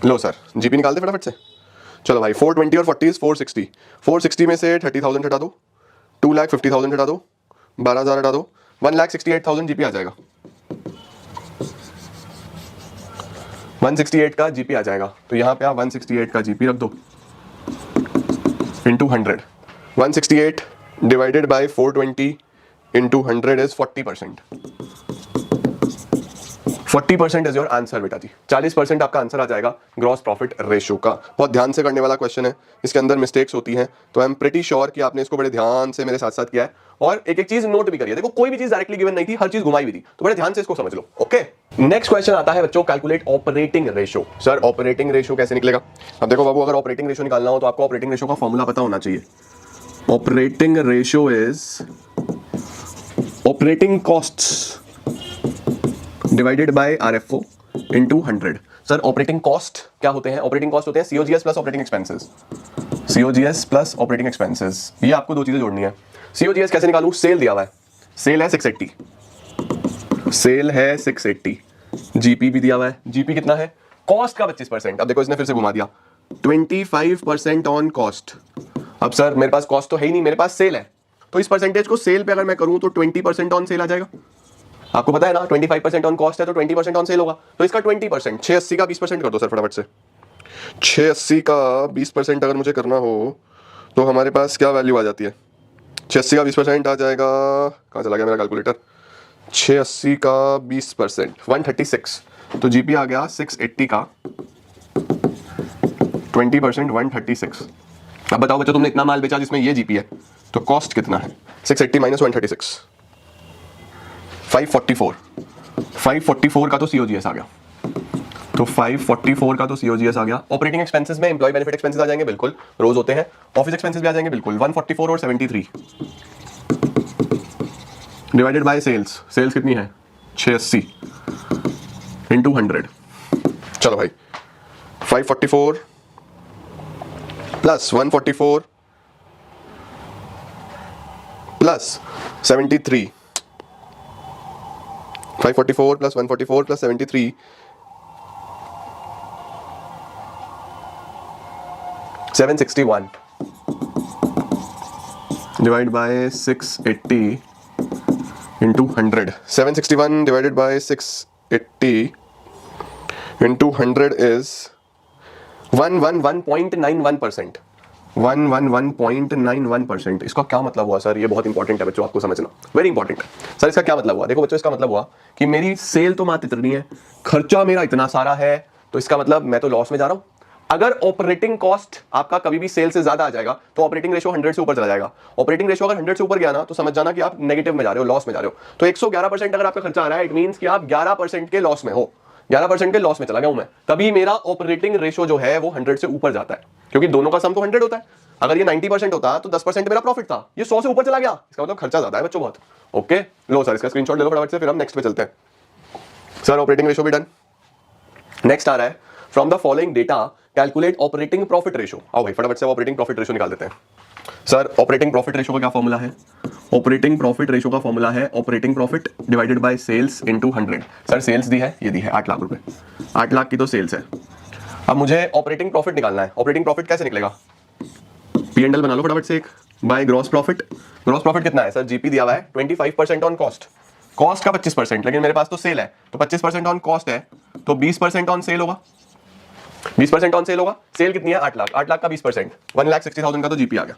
लो सर, जीपी निकाल दे फटाफट से। चलो भाई, 420 और 40 460, 460 में से 30,000 हटा दो, 2,50,000 हटा दो, 12,000 हटा दो, 1,68,000 जीपी आ जाएगा। 168 का जीपी आ जाएगा। तो यहाँ पे आप 168 का जीपी रख दो into 100, 168 divided by 420 into 100 is 40%। 40% is your answer बेटा जी, 40% आपका आंसर आ जाएगा ग्रॉस प्रॉफिट रेशियो का। बहुत ध्यान से करने वाला क्वेश्चन है, इसके अंदर मिस्टेक्स होती हैं, तो आई एम प्रीटी श्योर कि आपने इसको बड़े ध्यान से मेरे साथ साथ किया है, और एक एक चीज नोट भी करिए। देखो कोई भी चीज डायरेक्टली गिवन नहीं थी, हर चीज घुमाई हुई थी, तो बड़े ध्यान से इसको समझ लो। ओके, नेक्स्ट क्वेश्चन आता है बच्चों, calculate operating ratio. Sir operating ratio कैसे निकलेगा। अब देखो बाबू, अगर ऑपरेटिंग रेशियो निकालना हो तो आपको ऑपरेटिंग रेशियो का फॉर्मूला पता होना चाहिए। Operating ratio is operating costs divided by RFO into 100। Sir operating cost क्या होते हैं, ऑपरेटिंग कॉस्ट होते हैं COGS plus operating expenses, COGS plus operating expenses. ये आपको दो चीजें जोड़नी है। सीओजीएस कैसे निकालूं, सेल दिया हुआ है, सेल है 680, सेल है 680, जीपी भी दिया हुआ है, जीपी कितना है, कॉस्ट का 25%। अब देखो इसने फिर से घुमा दिया, 25% ऑन कॉस्ट। अब सर मेरे पास कॉस्ट तो है ही नहीं, मेरे पास सेल है, तो इस परसेंटेज को सेल पे अगर मैं करूं तो 20% ऑन सेल आ जाएगा। आपको पता है ना 25% ऑन कॉस्ट है तो 20% ऑन सेल होगा, तो इसका 20%, 680 का 20% कर दो सर फटाफट से। 680 का 20% अगर मुझे करना हो तो हमारे पास क्या वैल्यू आ जाती है, 680 का 20% आ जाएगा, कहाँ चला गया मेरा कैलकुलेटर, 680 का 20% 136, तो जीपी आ गया 680 का 20% 136। अब बताओ बच्चों, तुमने इतना माल बेचा जिसमें ये जीपी है, तो कॉस्ट कितना है, 680 माइनस 136, 544, 544 का तो सीओजीएस आ गया, तो 544 का तो सीओजीएस आ गया। ऑपरेटिंग एक्सपेंसेस में एम्प्लॉय बेनिफिट एक्सपेंसेस आ जाएंगे, बिल्कुल रोज होते हैं। ऑफिस एक्सपेंसेस भी आ जाएंगे, बिल्कुल 144 और 73 डिवाइडेड बाय सेल्स, सेल्स कितनी है 680 इंटू 100। चलो भाई, 544 plus 144 plus 73, 544 plus 144 plus 73, 761 divide by 680 into 100, 761 divided by 680 into 100 is 111.91%, 111.91%। इसका क्या मतलब हुआ सर? ये बहुत इंपॉर्टेंट है बच्चों, आपको समझना, वेरी इंपॉर्टेंट है सर। इसका क्या मतलब हुआ? देखो बच्चों, इसका मतलब हुआ कि मेरी सेल तो मात्र इतनी है, खर्चा मेरा इतना सारा है, तो इसका मतलब मैं तो लॉस में जा रहा हूं। अगर ऑपरेटिंग कॉस्ट आपका कभी भी सेल से ज्यादा आ जाएगा तो ऑपरेटिंग रेशियो 100 से ऊपर चला जाएगा। ऑपरेटिंग रेशियो अगर 100 से ऊपर गया ना, तो समझ जाना कि आप नेगेटिव में जा रहे हो, लॉस में जा रहे हो। तो 111% अगर आपका खर्चा आ रहा है, इट मींस कि आप 11% के लॉस में हो, 11% के लॉस में चला गया हूं मैं, तभी मेरा ऑपरेटिंग रेशियो जो है वो 100 से ऊपर जाता है, क्योंकि दोनों का सम तो 100 होता है। अगर ये 90% होता तो 10% मेरा प्रॉफिट था, ये 100 से ऊपर चला गया, इसका मतलब खर्चा ज्यादा है बच्चों बहुत। ओके, लो सर इसका स्क्रीनशॉट ले लो फटाफट से, फिर हम नेक्स्ट पे चलते हैं। सर ऑपरेटिंग रेशियो भी डन। नेक्स्ट आ रहा है, from the following data calculate operating profit ratio. आओ भाई फटाफट से ऑपरेटिंग प्रॉफिट रेशियो निकाल देते हैं। सर ऑपरेटिंग प्रॉफिट रेशियो का क्या फॉर्मूला है? ऑपरेटिंग प्रॉफिट रेशियो का फॉर्मूला है operating profit divided by sales into 100। Sir sales दी है, ये दी है 8 लाख रुपए, 8 लाख की तो सेल्स है। अब मुझे ऑपरेटिंग प्रॉफिट निकालना है। ऑपरेटिंग प्रॉफिट कैसे निकलेगा? P&L बना लो फटाफट से एक, by gross profit. Gross profit कितना है सर? जीपी दिया हुआ है 25% ऑन कॉस्ट, कॉस्ट का 25%, लेकिन मेरे पास तो सेल है तो 25% ऑन कॉस्ट है, तो 20% ऑन सेल होगा, 20% ऑन सेल होगा। सेल कितनी है? 8 लाख, 8 लाख का 20%, 1,60,000 का तो जीपी आ गया।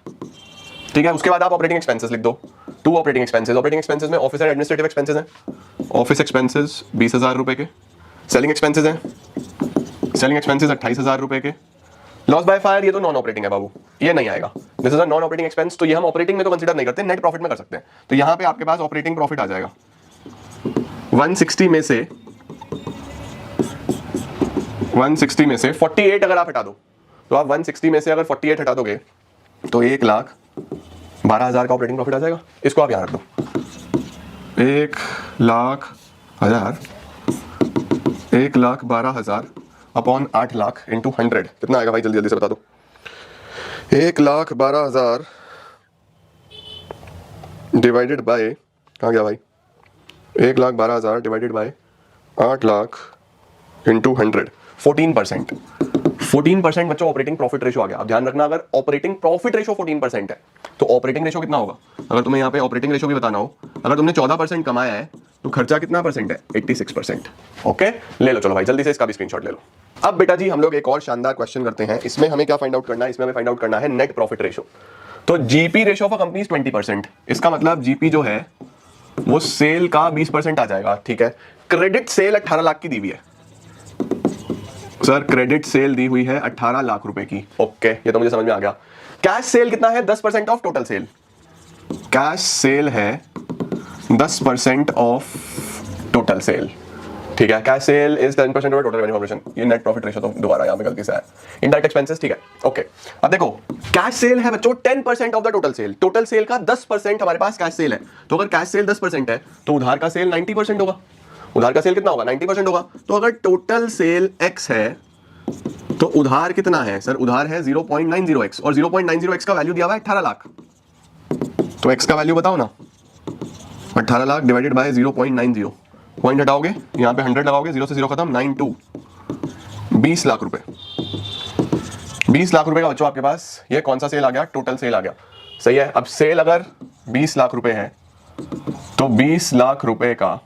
ठीक है, उसके बाद आप ऑपरेटिंग एक्सपेंसेस लिख दो, 2 ऑपरेटिंग एक्सपेंसेस। ऑपरेटिंग एक्सपेंसेस में ऑफिस एंड एडमिनिस्ट्रेटिव एक्सपेंसेस हैं, ऑफिस एक्सपेंसेस 20,000 रुपए के, सेलिंग एक्सपेंसेस हैं, सेलिंग एक्सपेंसेस 28,000 रुपए के। लॉस बाय फायर ये तो नॉन ऑपरेटिंग है बाबू, ये नहीं आएगा, this is a non operating expense, तो ये हम ऑपरेटिंग में तो कंसीडर नहीं करते, नेट प्रॉफिट में कर सकते हैं। तो यहां पे आपके पास ऑपरेटिंग प्रॉफिट आ जाएगा 160 में से 48 अगर आप हटा दो, तो आप 160 में से अगर 48 हटा दोगे तो 1,12,000 का ऑपरेटिंग प्रॉफिट आ जाएगा। इसको आप यहां रख दो, 1,12,000 अपॉन 8 लाख इंटू 100 कितना आएगा भाई? जल्दी जल्दी से बता दो। 1,12,000 डिवाइडेड बाय, कहाँ गया भाई? 1,12,000 डिवाइडेड बाय 8 लाख इंटू 100, 14%। 14% बच्चों ऑपरेटिंग प्रॉफिट रेशियो आ गया। अब ध्यान रखना, अगर ऑपरेटिंग प्रॉफिट रेशियो 14% है तो ऑपरेटिंग रेशियो कितना होगा? अगर तुम्हें यहाँ पे ऑपरेटिंग रेशियो भी बताना हो, अगर तुमने 14% कमाया है तो खर्चा कितना परसेंट है? 86%। ओके, ले लो चलो भाई, जल्दी से इसका भी स्क्रीनशॉट ले लो। अब बेटा जी हम लोग एक और शानदार क्वेश्चन करते हैं। इसमें हमें क्या फाइंड आउट करना है? इसमें हमें फाइंड आउट करना है नेट प्रॉफिट रेशियो। तो GP ratio of a company 20%, इसका मतलब जीपी जो है वो सेल का 20% आ जाएगा। ठीक है, क्रेडिट सेल 18 लाख की दी हुई है सर, क्रेडिट सेल दी हुई है 18 लाख रुपए की। ओके, ये तो मुझे समझ में आ गया। कैश सेल कितना है? 10% of total sale. Cash cell है 10% ऑफ टोटल सेल। ठीक है, cash cell is 10% of total revenue operation. ये नेट प्रॉफिट रेशियो तो दोबारा यहां पे गलती से है, इनडायरेक्ट एक्सपेंसेस। ठीक है, ओके। अब देखो कैश सेल है बच्चों 10% of the total sale, total sale का 10% हमारे पास कैश सेल है। तो अगर कैश सेल 10% है तो उधार का सेल 90% होगा। उधार का सेल कितना होगा? 90% होगा। तो अगर टोटल सेल x है तो उधार कितना है सर? उधार है 0.90x, और 0.90x का वैल्यू दिया हुआ है 18 लाख। तो x का वैल्यू बताओ ना, 18 लाख डिवाइडेड बाय 0.90, पॉइंट हटाओगे, यहां पे 100 लगाओगे, 0 से 0 खत्म, 92, 20 लाख रुपए। 20 लाख रुपए का बच्चों आपके पास ये कौन सा सेल आ गया? टोटल सेल आ गया। सही है। अब सेल अगर 20 लाख रुपए है तो 20 लाख रुपए का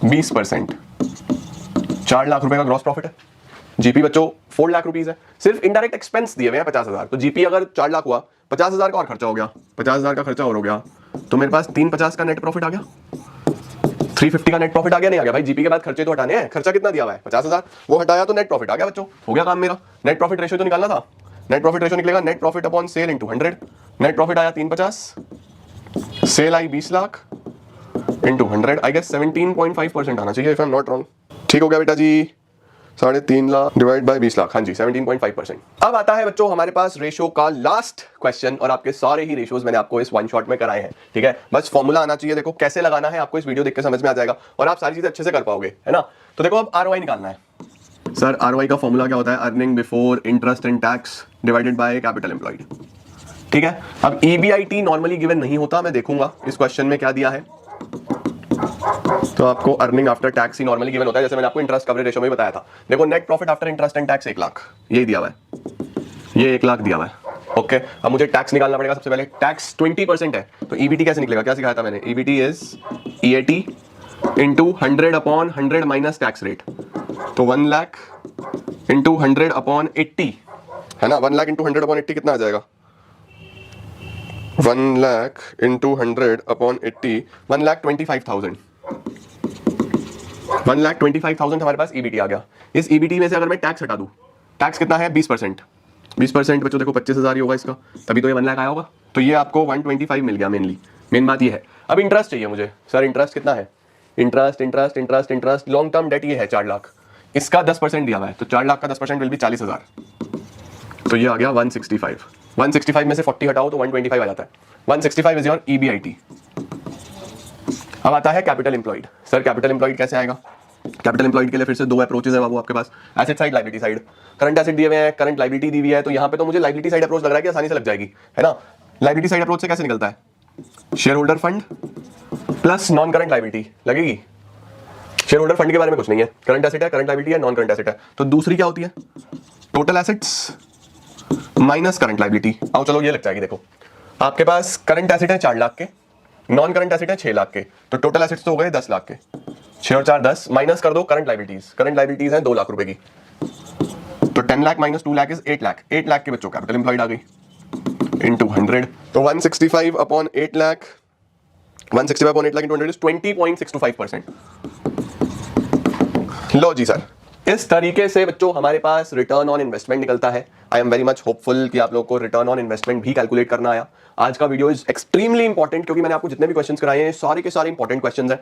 20% 4 लाख रुपए का ग्रॉस प्रॉफिट है। जीपी बच्चों 4 लाख रुपीस है। सिर्फ इनडायरेक्ट एक्सपेंस दिए हुए हैं 50,000, तो जीपी अगर 4 लाख हुआ, 50,000 का और खर्चा हो गया, 50,000 का खर्चा और हो गया, तो मेरे पास 350 का नेट प्रॉफिट आ गया, 350 का नेट प्रॉफिट आ गया। नहीं आ गया भाई? जीपी के बाद खर्चे तो हटाने हैं। खर्चा कितना दिया हुआ है? 50,000, वो हटाया तो नेट प्रॉफिट आ गया बच्चों, हो गया काम मेरा। नेट प्रॉफिट रेशियो तो निकालना था, नेट प्रॉफिट रेशियो निकलेगा net profit upon sale into 100। Net profit आया 350, सेल आई 20 लाख इंटू 100, आई गेस 17.5% आना चाहिए if I am not wrong. ठीक हो गया बेटा जी, 3.5 लाख डिवाइड बाय 20 लाख, हाँ जी 17.5%। अब आता है बच्चों हमारे पास रेशियो का लास्ट क्वेश्चन, और आपके सारे ही रेशियोज मैंने आपको इस वन शॉट में कराए हैं। ठीक है, बस फॉर्मूला आना चाहिए। देखो कैसे लगाना है आपको इस वीडियो देख के समझ में आ जाएगा, और आप सारी चीजें अच्छे से कर पाओगे, है ना। तो देखो अब ROI निकालना है। सर ROI का फॉर्मूला क्या होता है? Earning before interest and tax divided by capital employed. ठीक है, अब EBIT नॉर्मली गिवन नहीं होता, मैं देखूंगा इस क्वेश्चन में क्या दिया है। तो आपको अर्निंग आफ्टर टैक्स ही नॉर्मली गिवन होता है, जैसे मैंने आपको इंटरेस्ट कवरेज रेशियो में बताया था। देखो net profit after interest and tax 1 lakh, यही दिया हुआ है, ये 1 लाख दिया हुआ है। ओके, अब मुझे टैक्स निकालना पड़ेगा। सबसे पहले टैक्स 20% है, तो EBT कैसे निकलेगा? क्या सिखाया था मैंने? EBT is EAT into 100 upon 100 minus tax rate, तो 1 लाख इंटू 100 अपॉन 80, है ना। 1 लाख इंटू 100/80 कितना आ जाएगा? 1 लाख इंटू 100/80 1,25,000। 1,25,000 हमारे पास ईबीटी आ गया। इस ईबीटी में से अगर मैं टैक्स हटा दूं, टैक्स कितना है? 20%। 20% बच्चों देखो 25,000 ही होगा इसका, तभी तो ये 1 लाख आया होगा। तो ये आपको 125 मिल गया। मेन बात ये है। अब इंटरेस्ट चाहिए मुझे। सर इंटरेस्ट कितना है? इंटरेस्ट लॉन्ग टर्म डेट ये है 4 लाख, इसका 10% दिया हुआ है, तो 4 लाख का 10% विल भी 40,000। तो ये आ गया 165। 165 में से 40 हटाओ तो 125 आ जाता है। 165 इज योर ईबीआईटी। अब आता है capital employed. Sir capital employed कैसे आएगा? कैपिटल एम्प्लॉयड के लिए फिर से 2 अप्रोचेस है बाबू आपके पास, asset side, liability side. Current asset दिए हुए हैं, करंट लायबिलिटी दी हुई है, तो यहाँ पे तो मुझे लायबिलिटी साइड अप्रोच लग रहा है कि आसानी से लग जाएगी, है ना। लायबिलिटी साइड अप्रोच से कैसे निकलता है? Share holder fund plus non current liability लगेगी। शेयर होल्डर फंड के बारे में कुछ नहीं है, करंट एसेट है, करंट लायबिलिटी है, नॉन करंट एसेट है। तो दूसरी क्या होती है? Total assets minus current liability. आओ चलो ये लग जाएगी। देखो आपके पास करंट एसेट है 4 लाख के, नॉन करंट एसेट है 6 लाख के, तो टोटल एसेट्स तो हो गए 10 लाख के। 6 और 4 10, माइनस कर दो करंट लायबिलिटीज। करंट लायबिलिटीज है 2 लाख रुपए की, तो 10 लाख माइनस 2 लाख इज 8 लाख। 8 लाख के बच्चों कैपिटल एम्प्लॉयड आ गई इंटू 100, तो 165/8 लाख, 165/8 लाख इंटू 100 इज 20.625%। लो जी सर, इस तरीके से बच्चों हमारे पास रिटर्न ऑन इन्वेस्टमेंट निकलता है। I am very much hopeful कि आप लोगों को रिटर्न ऑन इन्वेस्टमेंट भी कैलकुलेट करना आया। आज का वीडियो इज एक्सट्रीमली इंपॉर्टेंट, क्योंकि मैंने आपको जितने भी क्वेश्चंस कराए हैं सारे के सारे इंपॉर्टेंट क्वेश्चंस हैं।